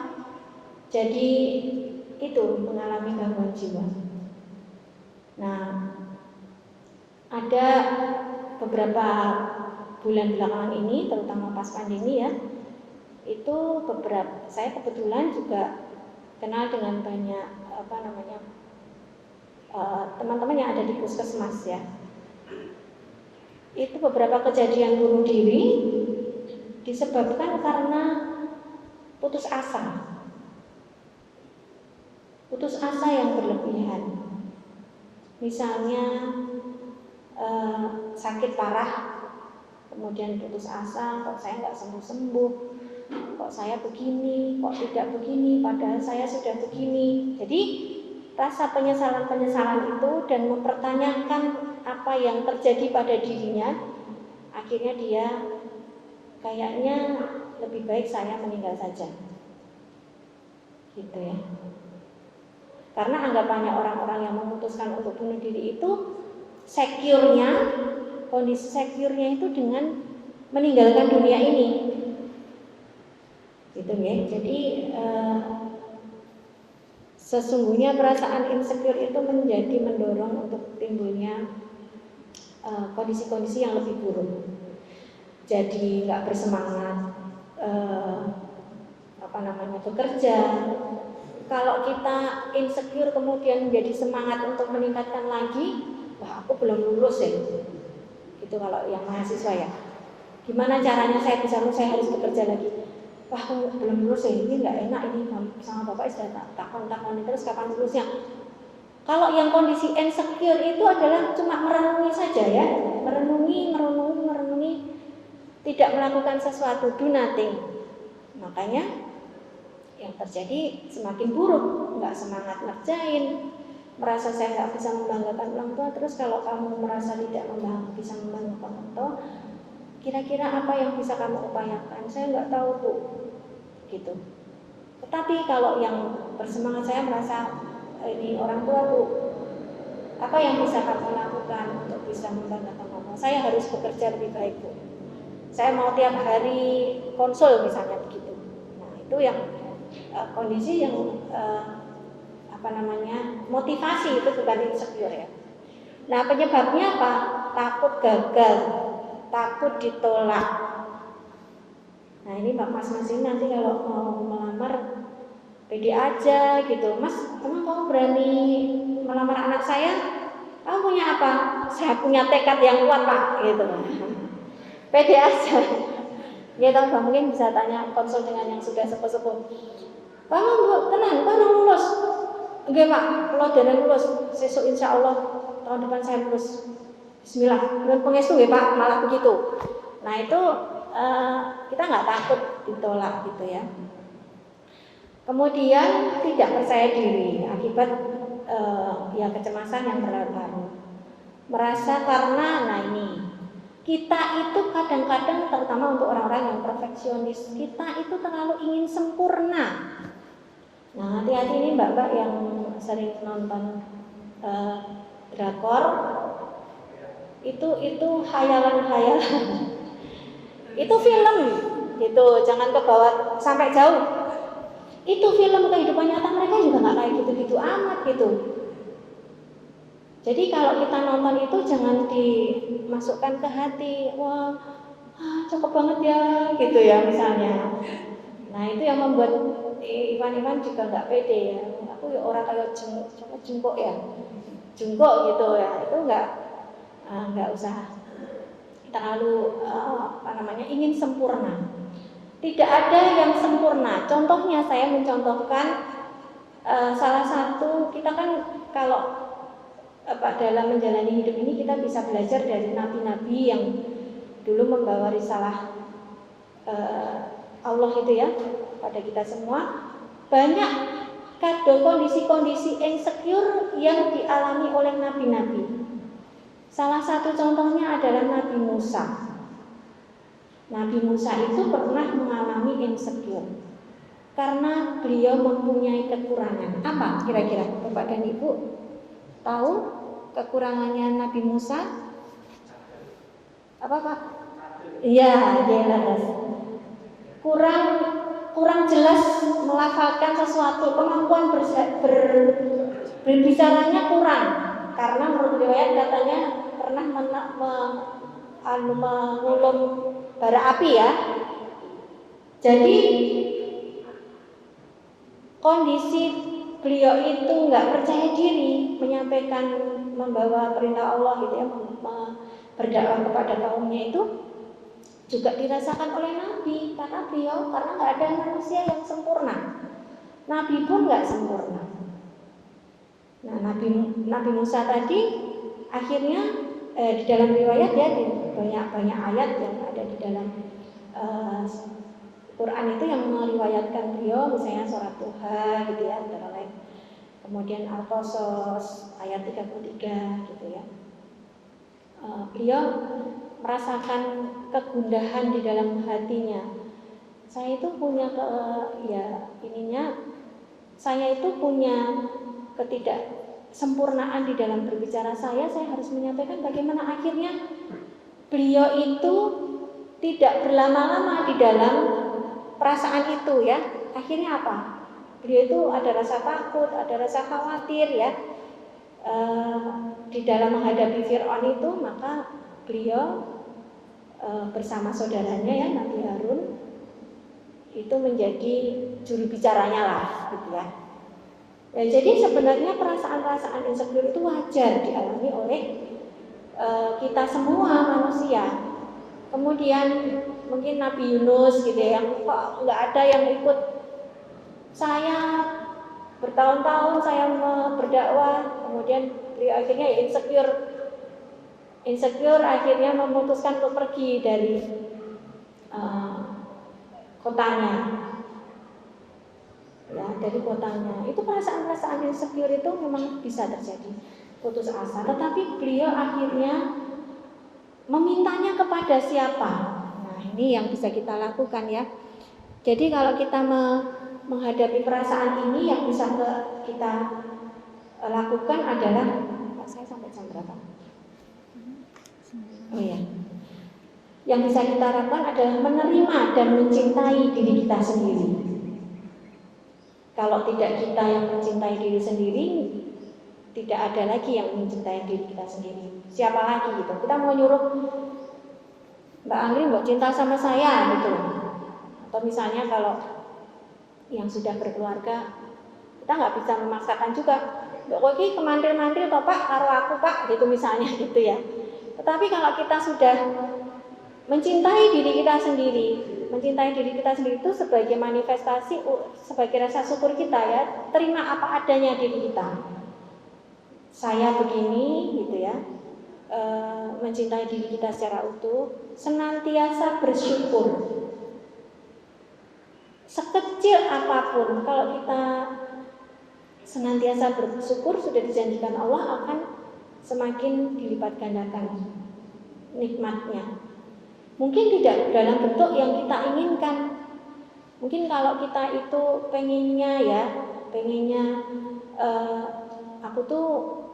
Jadi itu mengalami gangguan jiwa. Nah, ada beberapa bulan belakangan ini, terutama pas pandemi ya, itu saya kebetulan juga kenal dengan banyak teman-teman yang ada di puskesmas ya. Itu beberapa kejadian bunuh diri disebabkan karena putus asa yang berlebihan. Misalnya sakit parah, kemudian putus asa, kok saya nggak sembuh-sembuh, kok saya begini, kok tidak begini, padahal saya sudah begini. Jadi rasa penyesalan-penyesalan itu dan mempertanyakan apa yang terjadi pada dirinya, akhirnya dia kayaknya lebih baik saya meninggal saja, gitu ya. Karena anggapannya orang-orang yang memutuskan untuk bunuh diri itu kondisi secure-nya itu dengan meninggalkan dunia ini, gitu ya. Jadi sesungguhnya perasaan insecure itu menjadi mendorong untuk timbulnya kondisi-kondisi yang lebih buruk. Jadi nggak bersemangat bekerja. Kalau kita insecure kemudian menjadi semangat untuk meningkatkan lagi, wah aku belum lulus ya. Gitu kalau yang mahasiswa ya. Gimana caranya saya bisa lulus, saya harus bekerja lagi. Wah aku belum lulus ya, ini nggak enak ini sama bapak sudah takon terus kapan lulusnya. Kalau yang kondisi insecure itu adalah cuma merenungi saja ya, merenungi, tidak melakukan sesuatu, do nothing. Makanya yang terjadi semakin buruk, nggak semangat ngerjain, merasa saya nggak bisa membanggakan orang tua. Terus kalau kamu merasa tidak bisa membanggakan orang tua, kira-kira apa yang bisa kamu upayakan? Saya nggak tahu Bu, gitu. Tetapi kalau yang bersemangat, saya merasa ini orang tua Bu, apa yang bisa kamu lakukan untuk bisa membanggakan orang tua? Saya harus bekerja lebih baik Bu. Saya mau tiap hari konsul misalnya begitu. Nah itu yang kondisi yang motivasi, itu bukan insecure ya. Nah penyebabnya apa? Takut gagal, takut ditolak. Nah ini mas ini nanti kalau mau melamar pede aja gitu. Mas, emang kamu berani melamar anak saya? Kamu punya apa? Saya punya tekad yang kuat Pak, gitu. Pede aja. Ya tahu mungkin bisa tanya konsul dengan yang sudah sepuh-sepuh. Kamu tenang, kamu lulus. Oke Pak, kalau dari lulus, sesuk insya Allah tahun depan saya lulus. Bismillah, dan pengestu ya Pak, malah begitu. Nah itu kita nggak takut ditolak gitu ya. Kemudian tidak percaya diri akibat kecemasan yang berlarut-larut. Merasa karena kita itu kadang-kadang, terutama untuk orang-orang yang perfeksionis, kita itu terlalu ingin sempurna. Nah hati-hati ini mbak-mbak yang sering nonton drakor itu khayalan-khayalan. Itu film gitu, jangan kebawa sampai jauh. Itu film, kehidupan nyata mereka juga nggak kayak gitu-gitu amat gitu. Jadi kalau kita nonton itu jangan dimasukkan ke hati, wah cakep banget ya gitu ya misalnya. Nah itu yang membuat Iwan juga nggak pede ya. Aku ya orang kayak jengkok ya, jengkok gitu ya. Itu nggak usah terlalu ingin sempurna. Tidak ada yang sempurna. Contohnya saya mencontohkan salah satu, kita kan kalau dalam menjalani hidup ini kita bisa belajar dari nabi-nabi yang dulu membawa risalah Allah itu ya pada kita semua. Banyak kondisi-kondisi insecure yang dialami oleh nabi-nabi. Salah satu contohnya adalah Nabi Musa. Nabi Musa itu pernah mengalami insecure karena beliau mempunyai kekurangan. Apa kira-kira Bapak dan Ibu tahu kekurangannya Nabi Musa? Apa Pak? Iya, jelas. Kurang jelas melafalkan sesuatu, kemampuan berbicaranya kurang. Karena menurut riwayat katanya pernah mengulum bara api ya. Jadi kondisi beliau itu nggak percaya diri menyampaikan, membawa perintah Allah gitu ya, berdakwah kepada kaumnya itu juga dirasakan oleh Nabi karena nggak ada manusia yang sempurna. Nabi pun nggak sempurna. Nah Nabi Musa tadi akhirnya di dalam riwayat ya, di banyak ayat yang ada di dalam Quran itu yang meriwayatkan beliau, misalnya surat Tuhan gitu ya, antara lain. Kemudian Al-Qasas ayat 33 gitu ya. Beliau merasakan kegundahan di dalam hatinya. Saya itu punya saya itu punya ketidaksempurnaan di dalam berbicara saya harus menyampaikan bagaimana akhirnya beliau itu tidak berlama-lama di dalam perasaan itu ya. Akhirnya apa? Beliau itu ada rasa takut, ada rasa khawatir ya. Di dalam menghadapi Fir'aun itu, maka beliau bersama saudaranya ya Nabi Harun itu menjadi juru bicaranya lah gitu ya. Jadi sebenarnya perasaan-perasaan insecure itu wajar dialami oleh kita semua manusia. Kemudian mungkin Nabi Yunus gitu ya, yang kok nggak ada yang ikut saya, bertahun-tahun saya berdakwah, kemudian beliau akhirnya insecure akhirnya memutuskan untuk pergi dari kotanya ya, dari kotanya. Itu perasaan-perasaan insecure itu memang bisa terjadi, putus asa, tetapi beliau akhirnya memintanya kepada siapa? Nah ini yang bisa kita lakukan ya. Jadi kalau kita menghadapi perasaan ini, yang bisa kita lakukan adalah, saya sampai jam berapa? Oh ya, yang bisa kita lakukan adalah menerima dan mencintai diri kita sendiri. Kalau tidak kita yang mencintai diri sendiri, tidak ada lagi yang mencintai diri kita sendiri. Siapa lagi gitu? Kita mau nyuruh Mbak Angri mau cinta sama saya gitu. Atau misalnya kalau yang sudah berkeluarga, kita nggak bisa memaksakan juga. Mbak Koki kemantil-mantil toh Pak, karo aku Pak, gitu misalnya gitu ya. Tetapi kalau kita sudah mencintai diri kita sendiri, mencintai diri kita sendiri itu sebagai manifestasi, sebagai rasa syukur kita ya, terima apa adanya diri kita. Saya begini gitu ya, mencintai diri kita secara utuh, senantiasa bersyukur. Sekecil apapun, kalau kita senantiasa bersyukur, sudah dijanjikan Allah akan semakin dilipat gandakan nikmatnya. Mungkin tidak dalam bentuk yang kita inginkan. Mungkin kalau kita itu pengennya aku tuh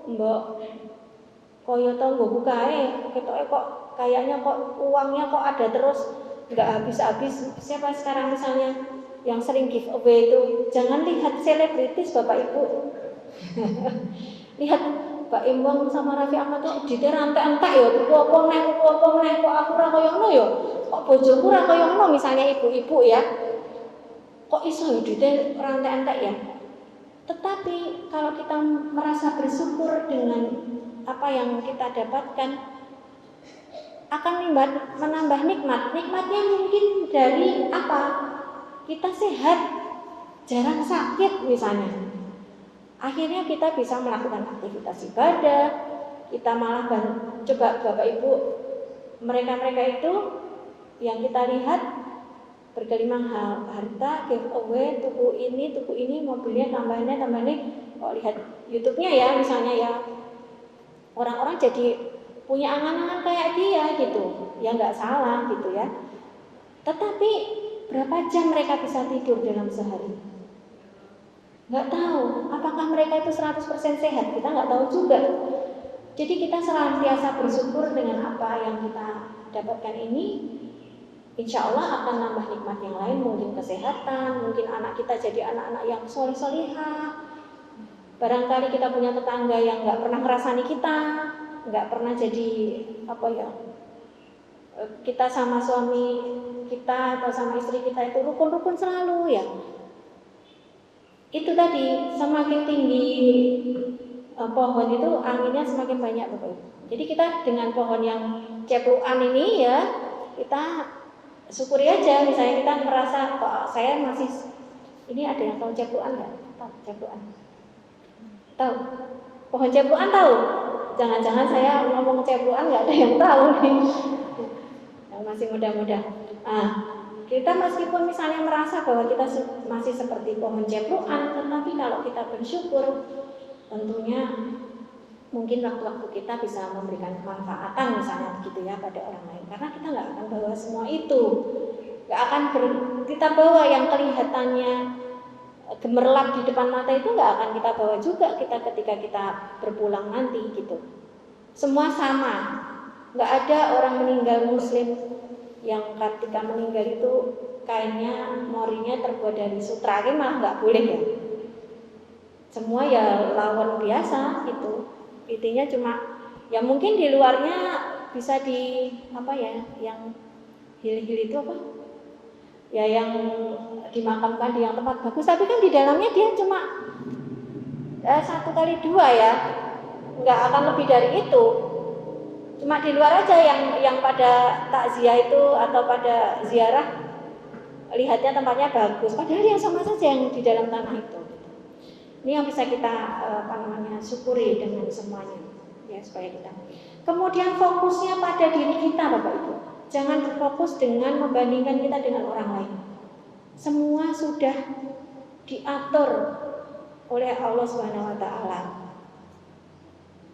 mbok koyo to nggo bukae ketoke kok kayaknya kok uangnya kok ada terus nggak habis-habis. Siapa sekarang misalnya yang sering giveaway itu, jangan lihat selebritis Bapak Ibu. Lihat Mbak Imbang sama Raffi Ahmad tuh diterantek-entek ya, tuku apa neh kok aku ra koyo ngono ya. Kok bojoku ra koyo ngono misalnya ibu-ibu ya. Kok iso ya diterantek-entek ya. Tetapi kalau kita merasa bersyukur dengan apa yang kita dapatkan, akan menambah nikmat. Nikmatnya mungkin dari apa? Kita sehat, jarang sakit misalnya. Akhirnya kita bisa melakukan aktivitas ibadah. Kita malah coba Bapak Ibu, mereka itu yang kita lihat bergelimang harta, giveaway, tuku ini, mobilnya tambahnya. Kalau lihat YouTube-nya ya misalnya ya, orang-orang jadi punya angan-angan kayak dia gitu. Ya nggak salah gitu ya. Tetapi berapa jam mereka bisa tidur dalam sehari? Nggak tahu. Apakah mereka itu 100% sehat? Kita nggak tahu juga. Jadi kita senantiasa bersyukur dengan apa yang kita dapatkan ini. Insya Allah akan nambah nikmat yang lain, mungkin kesehatan, mungkin anak kita jadi anak-anak yang soleh-solihah. Barangkali kita punya tetangga yang nggak pernah ngerasani kita, nggak pernah jadi apa ya, kita sama suami kita atau sama istri kita itu rukun-rukun selalu ya. Itu tadi, semakin tinggi pohon itu anginnya semakin banyak Bapak. Jadi kita dengan pohon yang ceplukan ini ya, kita syukuri aja. Misalnya kita merasa kok saya masih, ini ada yang tahu ceplukan nggak? Tahu ceplukan? Tahu? Pohon ceplukan tahu? Jangan-jangan saya ngomong ceplukan nggak ada yang tahu nih. Yang masih muda-muda. Kita meskipun misalnya merasa bahwa kita masih seperti pohon ceplukan, tetapi kalau kita bersyukur, tentunya mungkin waktu-waktu kita bisa memberikan kemanfaatan misalnya begitu ya pada orang lain. Karena kita nggak akan bawa semua itu, nggak akan kita bawa yang kelihatannya gemerlap di depan mata itu nggak akan kita bawa juga kita ketika kita berpulang nanti gitu. Semua sama, nggak ada orang meninggal Muslim yang ketika meninggal itu kainnya, morinya terbuat dari sutra, ini malah nggak boleh ya. Semua ya lawan biasa itu. Intinya cuma ya mungkin di luarnya bisa di apa ya, yang hil-hil itu apa? Ya yang dimakamkan di yang tempat bagus, tapi kan di dalamnya dia cuma 1x2 ya, nggak akan lebih dari itu. Cuma di luar aja yang pada takziah itu atau pada ziarah lihatnya tempatnya bagus, padahal yang sama saja yang di dalam tanah itu. Ini yang bisa kita syukuri dengan semuanya ya, supaya kita. Kemudian fokusnya pada diri kita Bapak Ibu. Jangan berfokus dengan membandingkan kita dengan orang lain. Semua sudah diatur oleh Allah Subhanahu wa taala.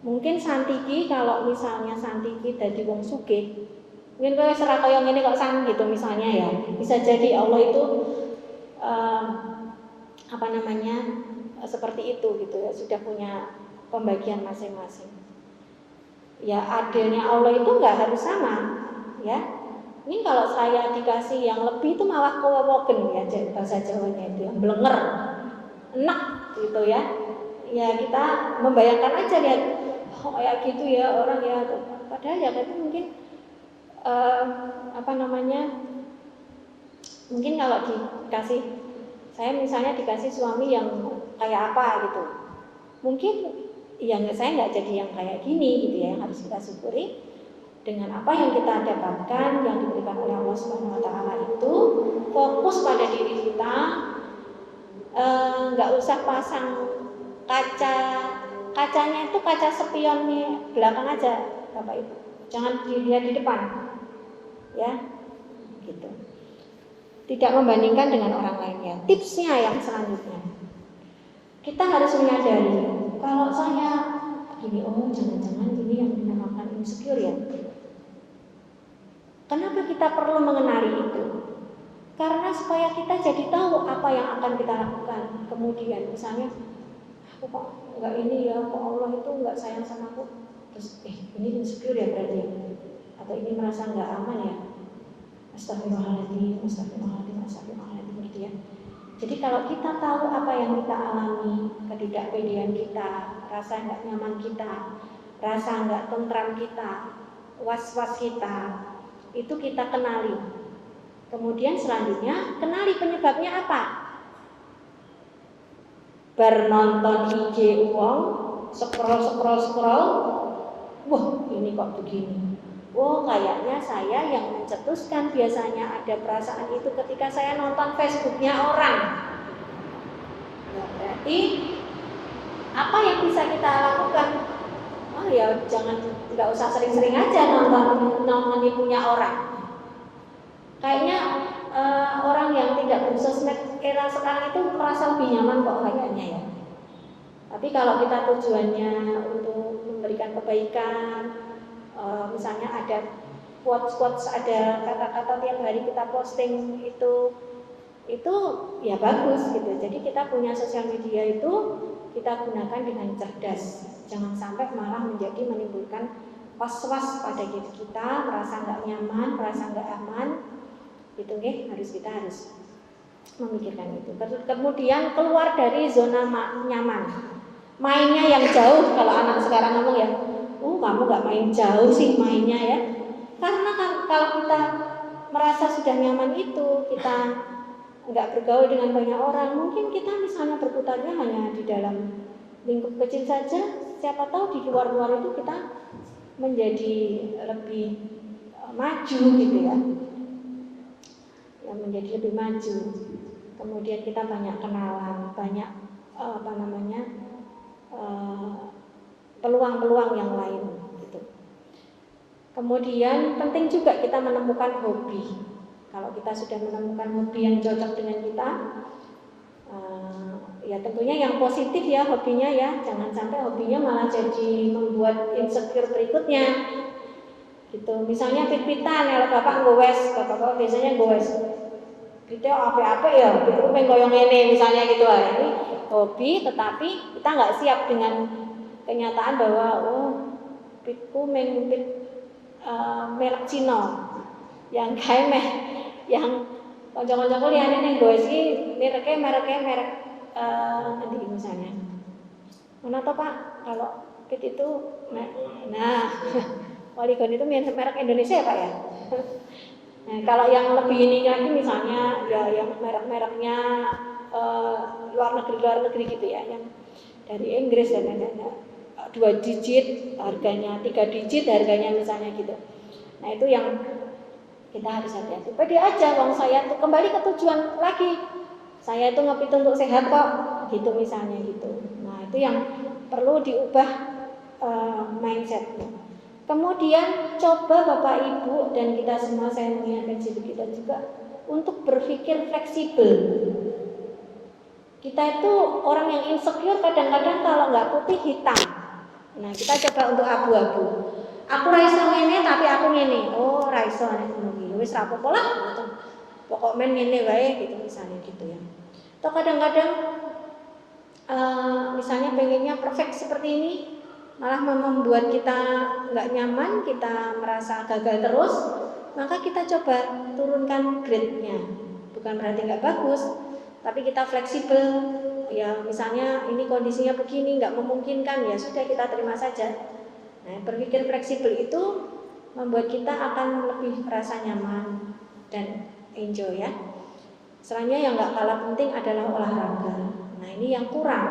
Mungkin santiki, kalau misalnya santiki dadi wong sugih, mungkin kowe ora kaya ngene kok sang gitu misalnya ya. Bisa jadi Allah itu seperti itu gitu ya, sudah punya pembagian masing-masing. Ya adilnya Allah itu enggak harus sama ya. Ini kalau saya dikasih yang lebih itu malah kewowogen ya, bahasa Jawanya itu yang blenger, enak gitu ya. Ya kita membayangkan aja lihat kayak gitu ya orang ya, padahal ya itu mungkin mungkin kalau dikasih, saya misalnya dikasih suami yang kayak apa gitu, mungkin ya saya nggak jadi yang kayak gini gitu ya. Yang harus kita syukuri dengan apa yang kita dapatkan yang diberikan oleh Allah Subhanahu wa taala itu, fokus pada diri kita, nggak usah pasang kacanya itu kaca spionnya belakang aja Bapak Ibu, jangan dilihat di depan ya gitu, tidak membandingkan dengan orang lainnya. Tipsnya yang selanjutnya, kita harus menyadari kalau saya gini, oh jangan-jangan ini yang dinamakan insecure ya. Kenapa kita perlu mengenali itu? Karena supaya kita jadi tahu apa yang akan kita lakukan kemudian. Misalnya, aku kok enggak ini ya, kok Allah itu enggak sayang sama aku. terus ini insecure ya berarti, atau ini merasa nggak aman ya, astagfirullahaladzim gitu ya. Jadi kalau kita tahu apa yang kita alami, ketidakpedean kita, rasa nggak nyaman kita, rasa nggak tentram kita, was-was kita, itu kita kenali. Kemudian selanjutnya kenali penyebabnya apa. Bernonton IG uang, scroll, wah ini kok begini. Oh kayaknya saya yang mencetuskan biasanya ada perasaan itu ketika saya nonton Facebooknya orang. Ya, berarti apa yang bisa kita lakukan? Oh ya nggak usah sering-sering aja nonton punya orang. Kayaknya orang yang tidak bersosmed era sekarang itu merasa lebih nyaman kok kayaknya ya. Tapi kalau kita tujuannya untuk memberikan kebaikan, misalnya ada quotes, ada kata-kata tiap hari kita posting itu ya bagus gitu. Jadi kita punya sosial media itu kita gunakan dengan cerdas. Jangan sampai malah menimbulkan was-was pada diri kita, merasa nggak nyaman, merasa nggak aman. Itu kita harus memikirkan itu. Kemudian keluar dari zona nyaman. Mainnya yang jauh, kalau anak sekarang ngomong ya, kamu nggak main jauh sih mainnya ya. Karena kan kalau kita merasa sudah nyaman itu, kita nggak bergaul dengan banyak orang, mungkin kita misalnya berputarnya hanya di dalam lingkup kecil saja. Siapa tahu di luar-luar itu kita menjadi lebih maju gitu ya. Yang menjadi lebih maju. Kemudian kita banyak kenalan, banyak peluang-peluang yang lain gitu. Kemudian penting juga kita menemukan hobi. Kalau kita sudah menemukan hobi yang cocok dengan kita, ya tentunya yang positif ya hobinya ya. Jangan sampai hobinya malah jadi membuat insecure berikutnya. Gitu. Misalnya pit-pitan, kalau bapak bapak biasanya goes. Video apa-apa ya, itu pengen goyong ini misalnya gitu lah. Ini hobi, tetapi kita nggak siap dengan kenyataan bahwa pitku merek Cina, yang kayak yang konco-konco liane nih goes ini merek nanti misalnya. Mana toh Pak, kalau pit itu, nah Polygon itu merek Indonesia ya Pak ya. Nah, kalau yang lebih ini lagi misalnya ya yang merek-mereknya luar negeri gitu ya, yang dari Inggris dan lain-lain, 2 digit harganya, 3 digit harganya misalnya gitu. Nah itu yang kita harus hati-hati. Pede aja, saya tuh kembali ke tujuan lagi. Saya itu ngepit untuk sehat kok, gitu misalnya gitu. Nah itu yang perlu diubah mindsetnya. Kemudian coba Bapak Ibu dan kita semua, saya mengingatkan diri kita juga untuk berpikir fleksibel. Kita itu orang yang insecure kadang-kadang kalau nggak putih hitam. Nah kita coba untuk abu-abu. Aku raiso ngene tapi aku ngene. Oh raiso nek ngono wis ra apa-apa lah gitu. Pokok men ngene wae gitu misalnya gitu ya. Atau kadang-kadang misalnya pengennya perfect seperti ini, malah membuat kita nggak nyaman, kita merasa gagal terus, maka kita coba turunkan grade-nya. Bukan berarti nggak bagus, tapi kita fleksibel. Ya misalnya ini kondisinya begini, nggak memungkinkan, ya sudah kita terima saja. Nah, berpikir fleksibel itu membuat kita akan lebih merasa nyaman dan enjoy ya. Selanjutnya yang nggak kalah penting adalah olahraga. Nah ini yang kurang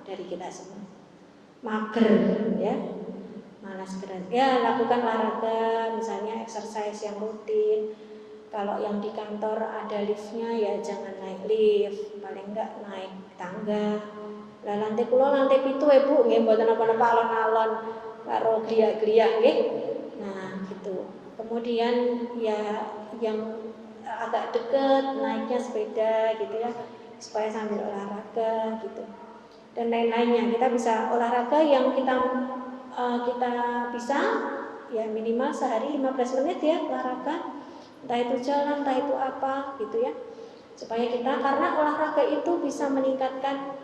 dari kita semua. Mager ya, malas gerak ya, lakukan olahraga, misalnya exercise yang rutin. Kalau yang di kantor ada liftnya ya jangan naik lift, paling enggak naik tangga. Lah lantai kula lantai 7 Bu, nggih mboten napa-napa alon-alon karo gliak-gliak nggih. Nah gitu. Kemudian ya yang agak deket naiknya sepeda gitu ya, supaya sambil olahraga gitu. Dan lain-lainnya. Kita bisa olahraga yang kita bisa ya minimal sehari 15 menit ya olahraga, entah itu jalan, entah itu apa gitu ya, supaya kita, karena olahraga itu bisa meningkatkan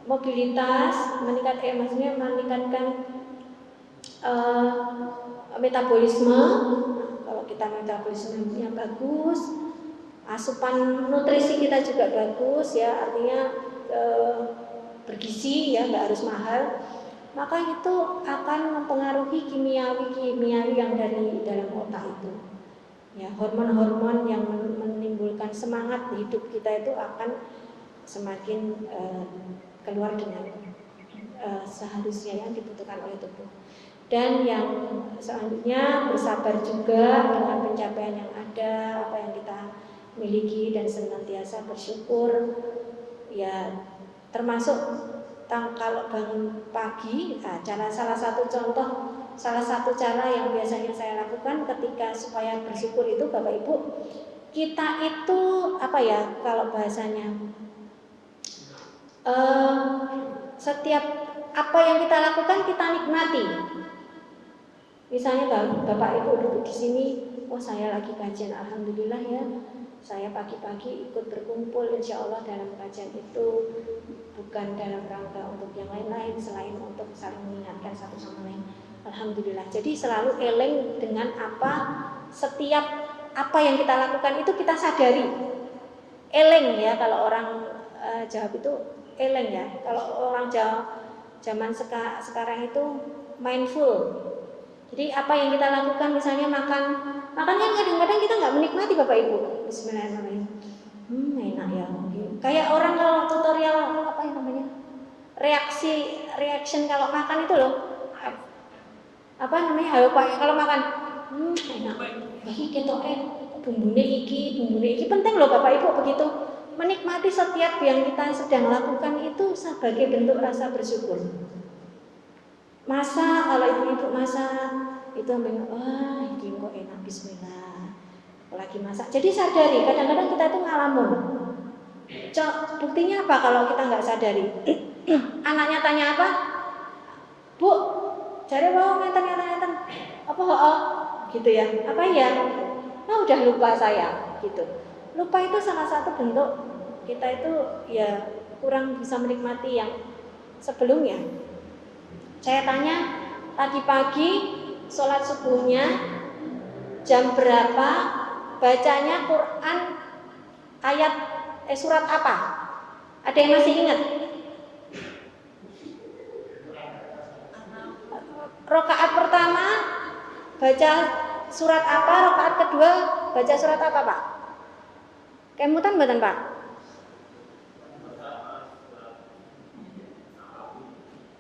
mobilitas, meningkatkan metabolisme. Kalau kita metabolismenya bagus, asupan nutrisi kita juga bagus ya, artinya bergizi ya, nggak harus mahal, maka itu akan mempengaruhi kimiawi yang dari dalam otak itu. Ya, hormon-hormon yang menimbulkan semangat di hidup kita itu akan semakin keluar dengan seharusnya yang dibutuhkan oleh tubuh. Dan yang selanjutnya bersabar juga dengan pencapaian yang ada, apa yang kita miliki, dan senantiasa bersyukur. Ya, termasuk kalau bangun pagi, salah satu cara yang biasanya saya lakukan ketika supaya bersyukur itu, Bapak Ibu, kita itu apa ya, kalau bahasanya setiap apa yang kita lakukan kita nikmati. Misalnya Bapak Ibu duduk di sini, oh saya lagi kajian, alhamdulillah ya, saya pagi-pagi ikut berkumpul, insya Allah dalam kajian itu bukan dalam rangka untuk yang lain-lain selain untuk saling mengingatkan satu sama lain. Alhamdulillah. Jadi selalu eleng dengan setiap apa yang kita lakukan itu kita sadari. Eleng ya, kalau orang Jawa itu eleng ya. Kalau orang Jawa zaman sekarang itu mindful. Jadi apa yang kita lakukan, misalnya makan kan kadang-kadang kita nggak menikmati, Bapak Ibu. Bismillahirrahmanirrahim. Enak ya. Kayak orang kalau tutorial apa yang namanya, reaction kalau makan itu loh. Apa namanya? Ayo Pak, kalau makan enak. Iki ketoke bumbune iki penting loh Bapak Ibu, begitu menikmati setiap yang kita sedang lakukan itu sebagai bentuk rasa bersyukur. Masak, kalau ibu-ibu masak itu wah ini kok enak, bismillah. Lagi masak. Jadi sadari, kadang-kadang kita itu ngalamun. Buktinya apa kalau kita nggak sadari? Anaknya tanya apa? Bu, cari mau ngeten apa gitu ya? Apa ya? Nah udah lupa saya gitu. Lupa itu salah satu bentuk kita itu ya kurang bisa menikmati yang sebelumnya. Saya tanya tadi pagi sholat subuhnya jam berapa, bacanya Quran ayat surat apa? Ada yang masih ingat? Rakaat pertama baca surat apa? Rakaat kedua baca surat apa, Pak? Kemutan mboten, Pak?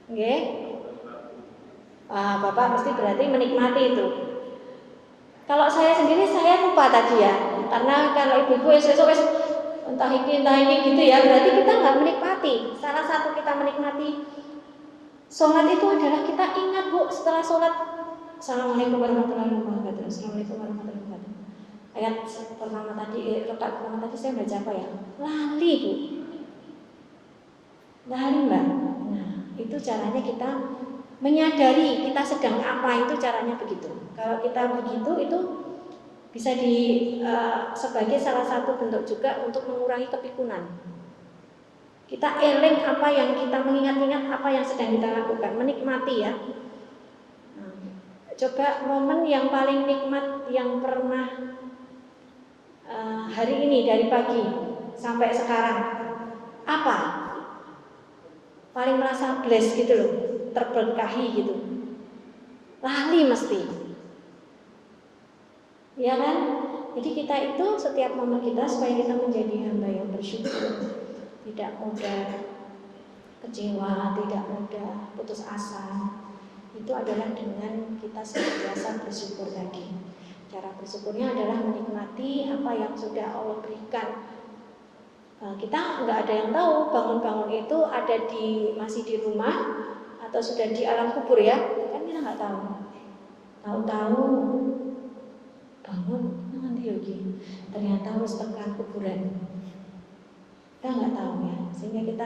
Nggih. Bapak mesti berarti menikmati itu. Kalau saya sendiri saya lupa tadi ya, karena kalau ibu-ibu esok entah ini gitu ya, berarti kita nggak menikmati. Salah satu kita menikmati sholat itu adalah kita ingat Bu setelah sholat, Assalamualaikum warahmatullahi wabarakatuh. Assalamualaikum warahmatullahi wabarakatuh. Ayat pertama tadi, rakaat pertama tadi saya baca apa ya? Lali Bu, lali Mbak. Nah itu caranya kita menyadari kita sedang apa, itu caranya begitu. Kalau kita begitu itu bisa sebagai salah satu bentuk juga untuk mengurangi kepikunan. Kita eleng apa yang kita mengingat-ingat apa yang sedang kita lakukan, menikmati ya. Coba momen yang paling nikmat yang pernah hari ini dari pagi sampai sekarang apa? Paling merasa blessed gitu loh, terberkahi gitu. Lali mesti. Ya kan? Jadi kita itu setiap momen kita supaya kita menjadi hamba yang bersyukur, tidak mudah kecewa, tidak mudah putus asa. Itu adalah dengan kita senantiasa bersyukur tadi. Cara bersyukurnya adalah menikmati apa yang sudah Allah berikan. Kita nggak ada yang tahu bangun-bangun itu masih di rumah atau sudah di alam kubur ya, kan kita nggak tahu. Tahu-tahu bangun nanti lagi ternyata harus tekan kuburan. Kita nggak tahu ya, sehingga kita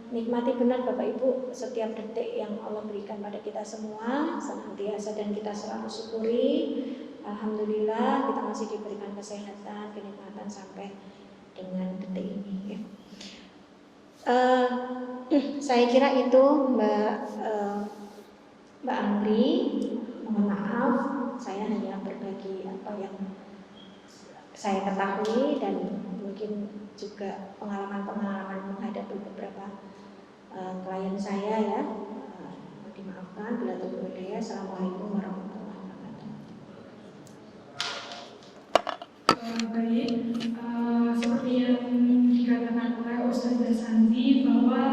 nikmati benar Bapak Ibu setiap detik yang Allah berikan pada kita semua senantiasa, dan kita selalu syukuri. Alhamdulillah kita masih diberikan kesehatan, kenikmatan sampai dengan detik ini ya. Saya kira itu Mbak Angri. maaf, saya hanya berbagi apa yang saya ketahui dan mungkin juga pengalaman-pengalaman menghadapi beberapa klien saya ya. Dimaafkan bila terlalu ya. Assalamualaikum warahmatullahi wabarakatuh. Baik, seperti yang dikatakan oleh Ustazah Santi bahwa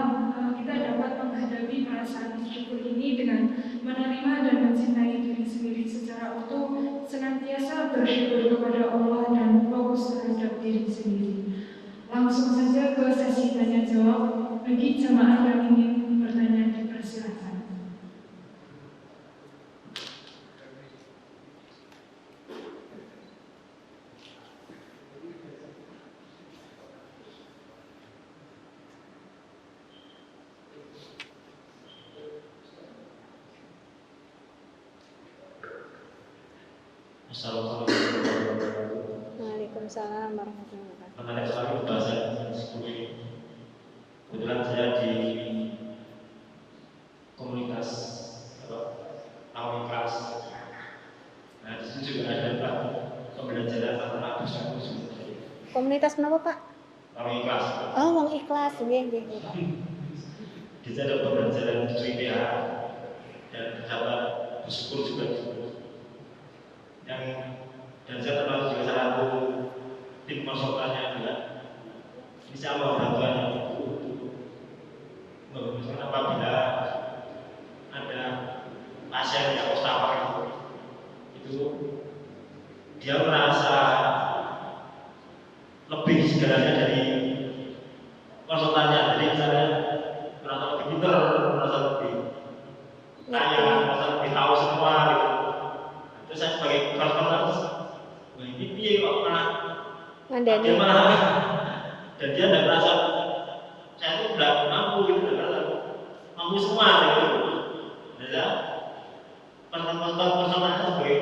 kita dapat menghadapi perasaan syukur ini dengan menerima dan mencintai diri sendiri secara utuh, senantiasa bersyukur kepada Allah dan fokus terhadap diri sendiri. Langsung saja ke sesi tanya jawab. Bagi jamaah yang ingin bertanya dipersilakan. Assalamualaikum warahmatullahi wabarakatuh. Waalaikumsalam warahmatullahi wabarakatuh. Menarik sekali pembahasan syukur ini. Kebetulan saya di komunitas Awal Ikhlas. Nah, di sini juga ada pembelajaran tentang bersyukur sebenarnya. Komunitas kenapa Pak? Awal Ikhlas. Oh, Wong Ikhlas, nggih. Di sana ada pembelajaran di IPA dan dapat bersyukur juga. Dan saya termasuk juga salah satu tim konsultannya juga. Insya Allah bantuannya itu misalkan apabila ada pasien yang mustahil itu dia merasa lebih segalanya dari konsultannya. Jadi misalnya merasa lebih pintar, merasa lebih kaya, merasa lebih tahu semua gitu. Terus saya sebagai konsultan ini piye kok dia malah dan dia tidak merasa saya itu tidak mampu gitu, mampu semua gitu. Ya, personal sebagai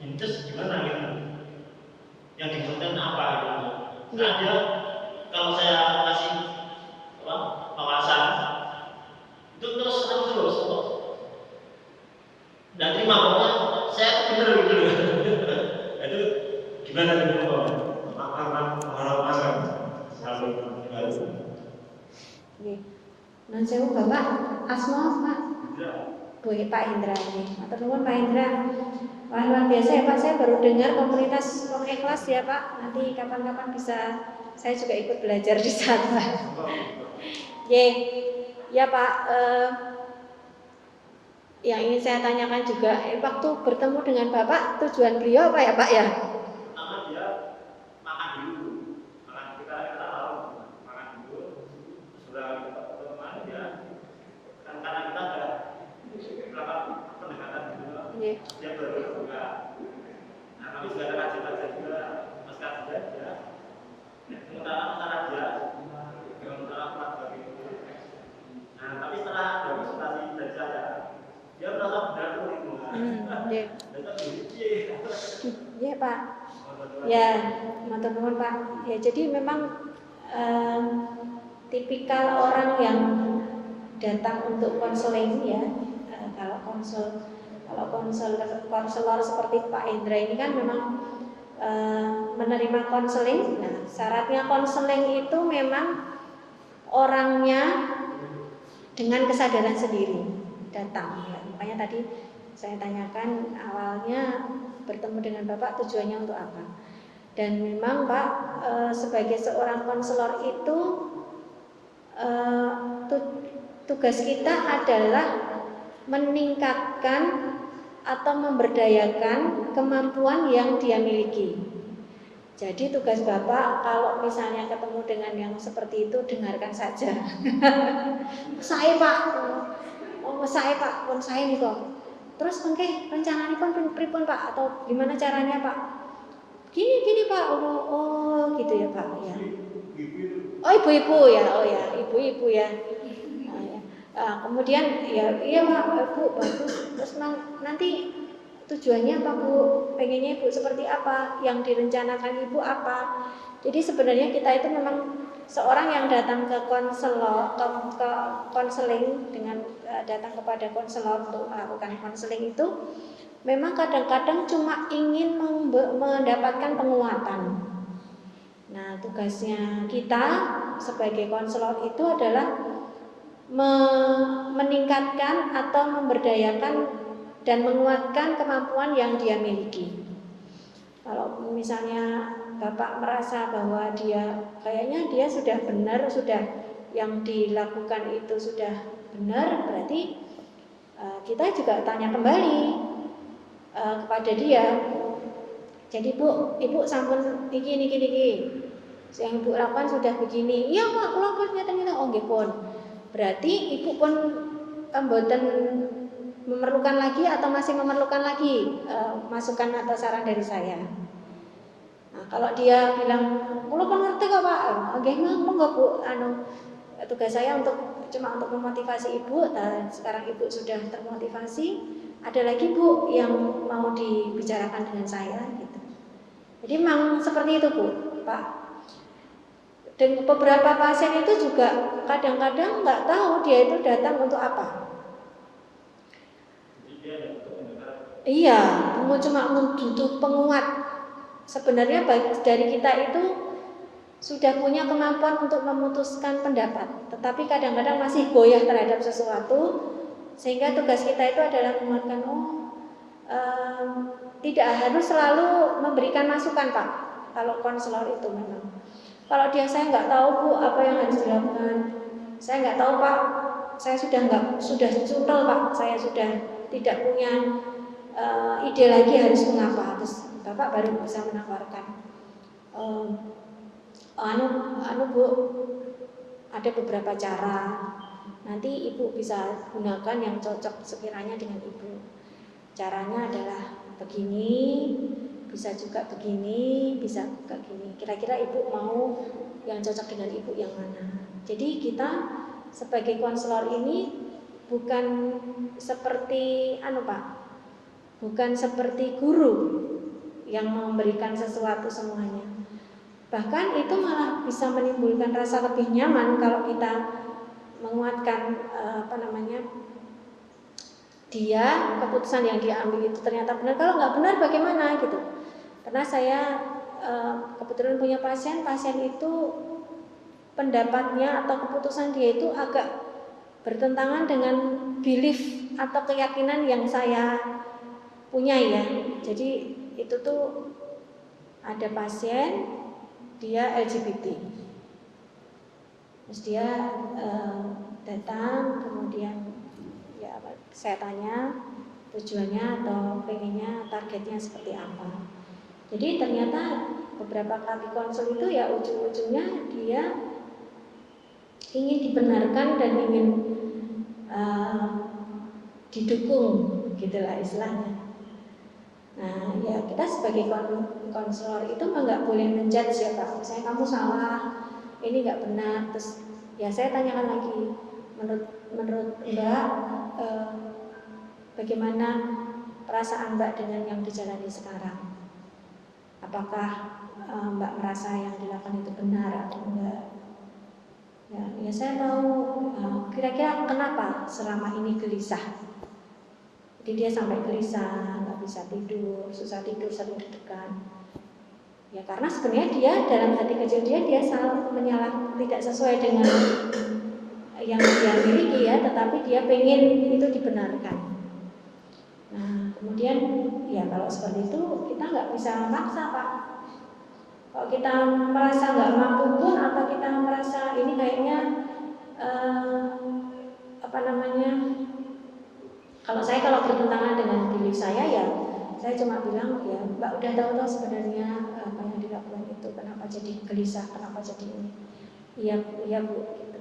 intes gimana gitu, yang dimaksudkan apa gitu. Nah, dia kalau saya kasih wawasan itu terus nggak terima pokoknya saya benar gitu. Itu gimana gitu Pak? Nun sewu Bapak, asma Pak. Bu Pak Indra nih. Matur nuwun Pak Indra. Wah, luar biasa ya Pak, saya baru dengar komunitas Wong Ikhlas ya Pak. Nanti kapan-kapan bisa saya juga ikut belajar di sana. Ya Pak, yang ingin saya tanyakan juga, waktu bertemu dengan Bapak, tujuan beliau apa ya Pak ya? Dia baru juga, nah kami juga ada kajian juga, mas kajian ya, sementara dia sementara keluarga itu. Nah tapi setelah ada konsultasi dari saya, dia merasa benar itu. Iya Pak. Ya, matur nuwun Pak. Ya jadi memang tipikal orang yang datang untuk konseling ya. Kalau konselor seperti Pak Indra ini kan memang menerima konseling. Nah, syaratnya konseling itu memang orangnya dengan kesadaran sendiri datang. Ya, makanya tadi saya tanyakan awalnya bertemu dengan Bapak tujuannya untuk apa. Dan memang Pak sebagai seorang konselor itu tugas kita adalah meningkatkan atau memberdayakan kemampuan yang dia miliki. Jadi tugas Bapak kalau misalnya ketemu dengan yang seperti itu, dengarkan saja. Saya Pak, pun saya nih kok. Terus mungkin rencananya pun pripun Pak atau gimana caranya Pak? Gini Pak, oh gitu ya Pak ya. Oh ibu-ibu ya, ibu-ibu ya. Kemudian ya iya Pak, Bu bagus. Terus nanti tujuannya apa Bu? Pengennya Ibu seperti apa? Yang direncanakan Ibu apa? Jadi sebenarnya kita itu memang seorang yang datang ke konseling dengan datang kepada konselor untuk melakukan konseling itu memang kadang-kadang cuma ingin mendapatkan penguatan. Nah, tugasnya kita sebagai konselor itu adalah meningkatkan atau memberdayakan dan menguatkan kemampuan yang dia miliki. Kalau misalnya Bapak merasa bahwa kayaknya dia sudah benar, sudah yang dilakukan itu sudah benar, berarti kita juga tanya kembali kepada dia. Jadi Bu, Ibu sampun niki. Yang Ibu lakukan sudah begini. Iya Pak, kula pun nyata oh nggih pun. Berarti Ibu pun mboten memerlukan lagi atau masih memerlukan lagi masukan atau saran dari saya. Nah, kalau dia bilang, "Kula pun ngerti kok Pak." Nggih monggo Bu, tugas saya cuma untuk memotivasi Ibu. Dan sekarang Ibu sudah termotivasi. Ada lagi Bu yang mau dibicarakan dengan saya gitu. Jadi memang seperti itu Bu, Pak. Dan beberapa pasien itu juga kadang-kadang nggak tahu dia itu datang untuk apa. Iya, cuma butuh penguat. Sebenarnya dari kita itu sudah punya kemampuan untuk memutuskan pendapat, tetapi kadang-kadang masih goyah terhadap sesuatu, sehingga tugas kita itu adalah menguatkan. Tidak harus selalu memberikan masukan Pak. Kalau konselor itu memang. Kalau saya nggak tahu Bu apa yang harus dilakukan, saya nggak tahu Pak, saya sudah cutel Pak, saya sudah tidak punya ide lagi harus mengapa. Terus Bapak baru bisa menawarkan. Bu, ada beberapa cara. Nanti Ibu bisa gunakan yang cocok sekiranya dengan Ibu. Caranya adalah begini, bisa juga begini, bisa juga gini. Kira-kira Ibu mau yang cocok dengan Ibu yang mana? Jadi kita sebagai konselor ini bukan seperti Pak, bukan seperti guru yang memberikan sesuatu semuanya. Bahkan itu malah bisa menimbulkan rasa lebih nyaman kalau kita menguatkan dia, keputusan yang dia ambil itu ternyata benar. Kalau nggak benar bagaimana gitu. Karena saya kebetulan punya pasien itu pendapatnya atau keputusan dia itu agak bertentangan dengan belief atau keyakinan yang saya punya ya. Jadi itu tuh ada pasien dia LGBT. Terus dia datang, kemudian saya tanya tujuannya atau pengennya targetnya seperti apa. Jadi ternyata beberapa kali konsul itu ya ujung-ujungnya dia ingin dibenarkan dan ingin didukung, gitulah istilahnya. Nah ya kita sebagai konselor itu nggak boleh menjudge ya Pak. Misalnya kamu salah, ini nggak benar. Terus ya saya tanyakan lagi, menurut Mbak bagaimana perasaan Mbak dengan yang dijalani sekarang? Apakah Mbak merasa yang dilakukan itu benar atau enggak? Ya saya mau kira-kira kenapa selama ini gelisah? Jadi dia sampai gelisah, nggak bisa tidur, susah tidur, sering deg-degan. Ya karena sebenarnya dia dalam hati kecil dia selalu tidak sesuai dengan yang dia miliki ya, tetapi dia pengen itu dibenarkan. Nah kemudian ya kalau seperti itu kita nggak bisa maksa Pak. Kalau kita merasa nggak mampu pun atau kita merasa ini kayaknya kalau bertentangan dengan belief saya ya saya cuma bilang ya Mbak udah tahu sebenarnya apa yang dilakukan itu, kenapa jadi gelisah, kenapa jadi ini. Iya Bu gitu.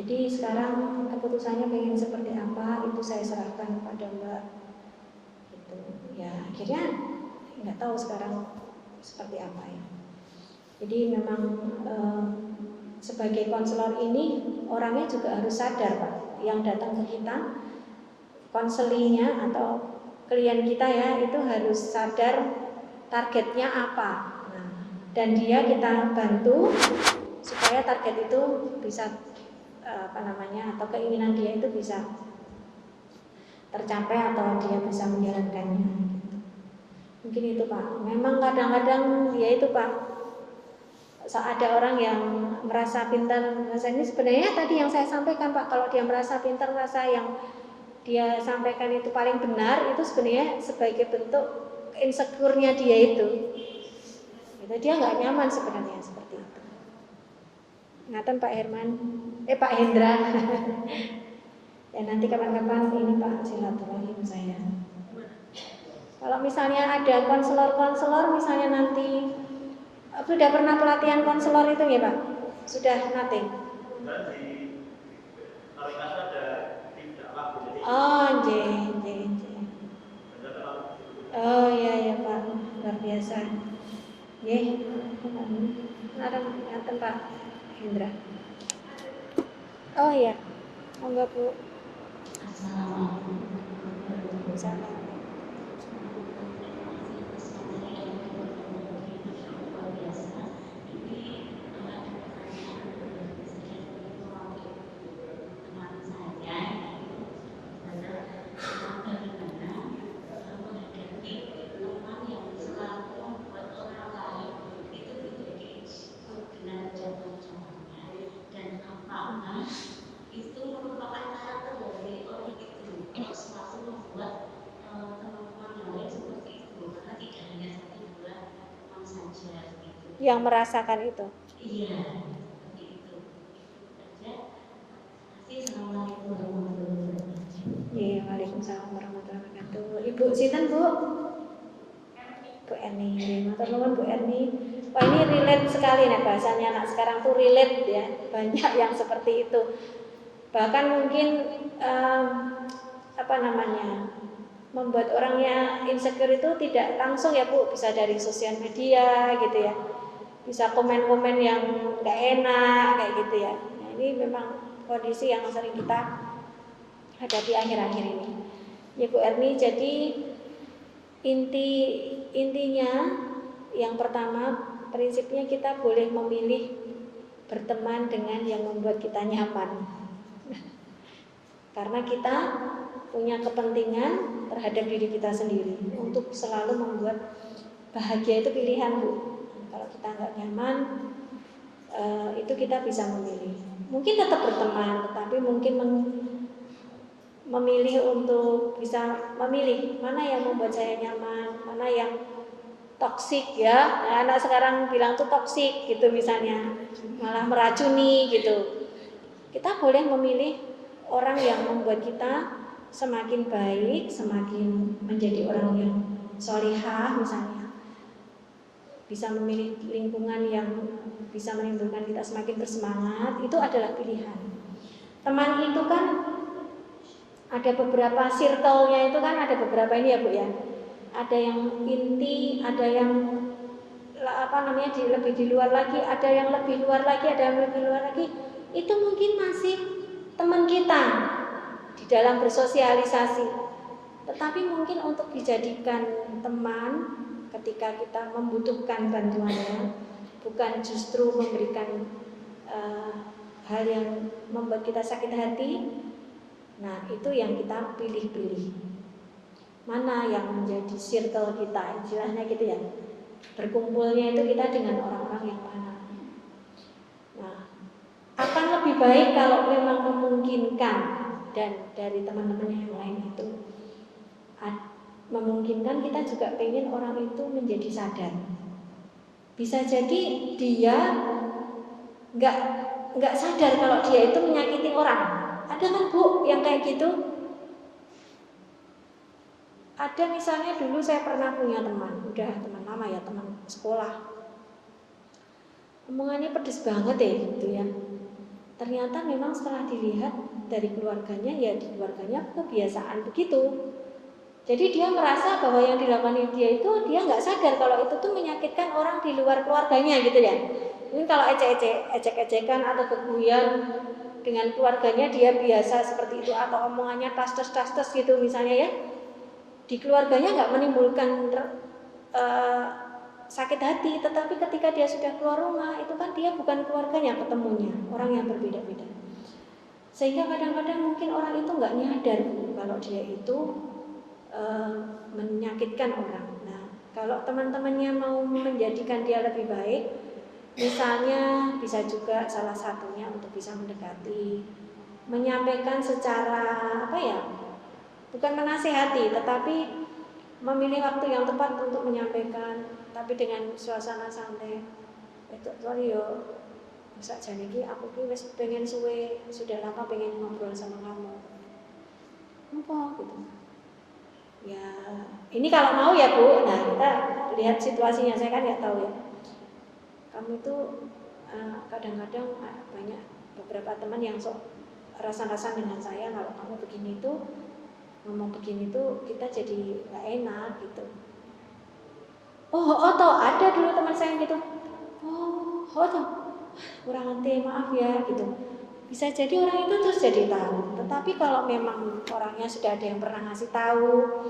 Jadi sekarang keputusannya pengen seperti apa itu saya serahkan kepada Mbak gitu. Ya akhirnya nggak tahu sekarang seperti apa ya. Jadi memang sebagai konselor ini orangnya juga harus sadar Pak, yang datang ke kita konselingnya atau klien kita ya itu harus sadar targetnya apa. Nah, dan kita bantu supaya target itu bisa atau keinginan dia itu bisa tercapai atau dia bisa menjalankannya. Mungkin itu Pak. Memang kadang-kadang ya itu Pak, ada orang yang merasa pintar, merasa ini sebenarnya tadi yang saya sampaikan Pak, kalau dia merasa pintar, merasa yang dia sampaikan itu paling benar, itu sebenarnya sebagai bentuk insecure-nya dia itu dia nggak nyaman sebenarnya seperti itu. Ingatan Pak Herman, Pak Hendra. Ya nanti kapan-kapan ini Pak silaturahim saya. Kalau misalnya ada konselor misalnya nanti sudah pernah pelatihan konselor itu ya Pak? Sudah nothing? Oh, oh iya Pak, luar biasa. Ngaten Pak Hendra. Oh iya, monggo Bu. Assalamualaikum. Yang merasakan itu. Iya, itu. Iya, waalaikumsalam warahmatullahi wabarakatuh. Ibu sinten Bu? Bu Erni. Matur nuwun Bu Erni. Wah ini relate sekali nih bahasanya anak sekarang tuh relate ya. Banyak yang seperti itu. Bahkan mungkin membuat orangnya insecure itu tidak langsung ya Bu, bisa dari sosial media gitu ya. Bisa komen-komen yang gak enak kayak gitu ya. Nah, ini memang kondisi yang sering kita hadapi akhir-akhir ini. Ya Bu Erni, jadi intinya yang pertama, prinsipnya kita boleh memilih berteman dengan yang membuat kita nyaman. Karena kita punya kepentingan terhadap diri kita sendiri untuk selalu membuat bahagia itu pilihan Bu. Kalau kita nggak nyaman, itu kita bisa memilih. Mungkin tetap berteman, tetapi mungkin memilih untuk bisa memilih mana yang membuat saya nyaman, mana yang toksik ya. Nah, anak sekarang bilang tuh toksik gitu misalnya, malah meracuni gitu. Kita boleh memilih orang yang membuat kita semakin baik, semakin menjadi orang yang sholihah misalnya. Bisa memilih lingkungan yang bisa menimbulkan kita semakin bersemangat, itu adalah pilihan. Teman itu kan ada beberapa circle-nya, itu kan ada beberapa ini ya Bu ya. Ada yang inti, ada yang lebih di luar lagi, ada yang lebih luar lagi, ada yang lebih luar lagi. Itu mungkin masih teman kita di dalam bersosialisasi. Tetapi mungkin untuk dijadikan teman ketika kita membutuhkan bantuannya, bukan justru memberikan hal yang membuat kita sakit hati. Nah, itu yang kita pilih-pilih. Mana yang menjadi circle kita, istilahnya gitu ya. Berkumpulnya itu kita dengan orang-orang yang mana. Nah, akan lebih baik kalau memang memungkinkan, dan dari teman-teman yang lain itu memungkinkan, kita juga pengen orang itu menjadi sadar. Bisa jadi dia nggak sadar kalau dia itu menyakiti orang. Ada kan Bu yang kayak gitu? Ada misalnya dulu saya pernah punya teman, udah teman lama ya, teman sekolah. Omongannya pedes banget gitu ya. Ternyata memang setelah dilihat dari keluarganya, ya di keluarganya kebiasaan begitu. Jadi dia merasa bahwa yang dilakukan dia itu, dia nggak sadar kalau itu tuh menyakitkan orang di luar keluarganya gitu ya. Ini kalau ecek-ecekan atau keguyan dengan keluarganya dia biasa seperti itu, atau omongannya tas-tas gitu misalnya ya, di keluarganya nggak menimbulkan sakit hati, tetapi ketika dia sudah keluar rumah itu kan dia bukan keluarganya ketemunya, orang yang berbeda-beda. Sehingga kadang-kadang mungkin orang itu nggak nyadar kalau dia itu menyakitkan orang. Nah, kalau teman-temannya mau menjadikan dia lebih baik, misalnya bisa juga salah satunya untuk bisa mendekati, menyampaikan secara bukan menasihati, tetapi memilih waktu yang tepat untuk menyampaikan, tapi dengan suasana santai. Sorry yo, sak jane iki aku ki wis pengen suwe, sudah lama pengen ngobrol sama kamu. Apa gitu. Ya, ini kalau mau ya Bu. Nah, kita lihat situasinya, saya kan nggak tahu ya. Kamu itu kadang-kadang banyak beberapa teman yang sok rasa-rasa dengan saya, kalau kamu begini tuh, ngomong begini tuh kita jadi nggak enak gitu. Oh toh ada dulu teman saya gitu. Oh toh kurang ngerti, maaf ya gitu. Bisa jadi orang itu terus jadi tahu. Tetapi kalau memang orangnya sudah ada yang pernah ngasih tahu,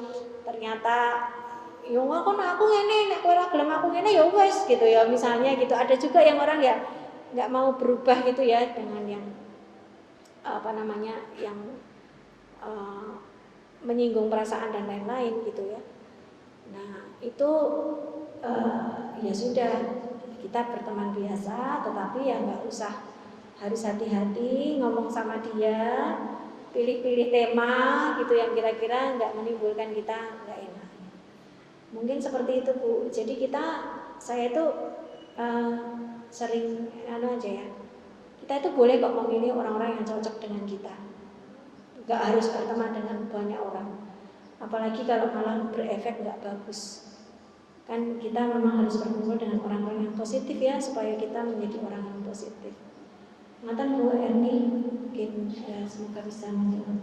ternyata ya aku ngene, nek kowe ora gelem aku ngene ya wis gitu ya, misalnya gitu. Ada juga yang orang ya nggak mau berubah gitu ya dengan yang yang menyinggung perasaan dan lain-lain gitu ya. Nah itu ya sudah, kita berteman biasa, tetapi ya nggak usah harus hati-hati ngomong sama dia, pilih-pilih tema gitu yang kira-kira nggak menimbulkan kita nggak enak. Mungkin seperti itu Bu. Jadi saya itu sering aja ya. Kita itu boleh kok memilih orang-orang yang cocok dengan kita. Nggak harus berteman dengan banyak orang. Apalagi kalau malah berefek nggak bagus. Kan kita memang harus berkumpul dengan orang-orang yang positif ya, supaya kita menjadi orang yang positif. Ngaten Bu Erni, mungkin semoga bisa menjawab.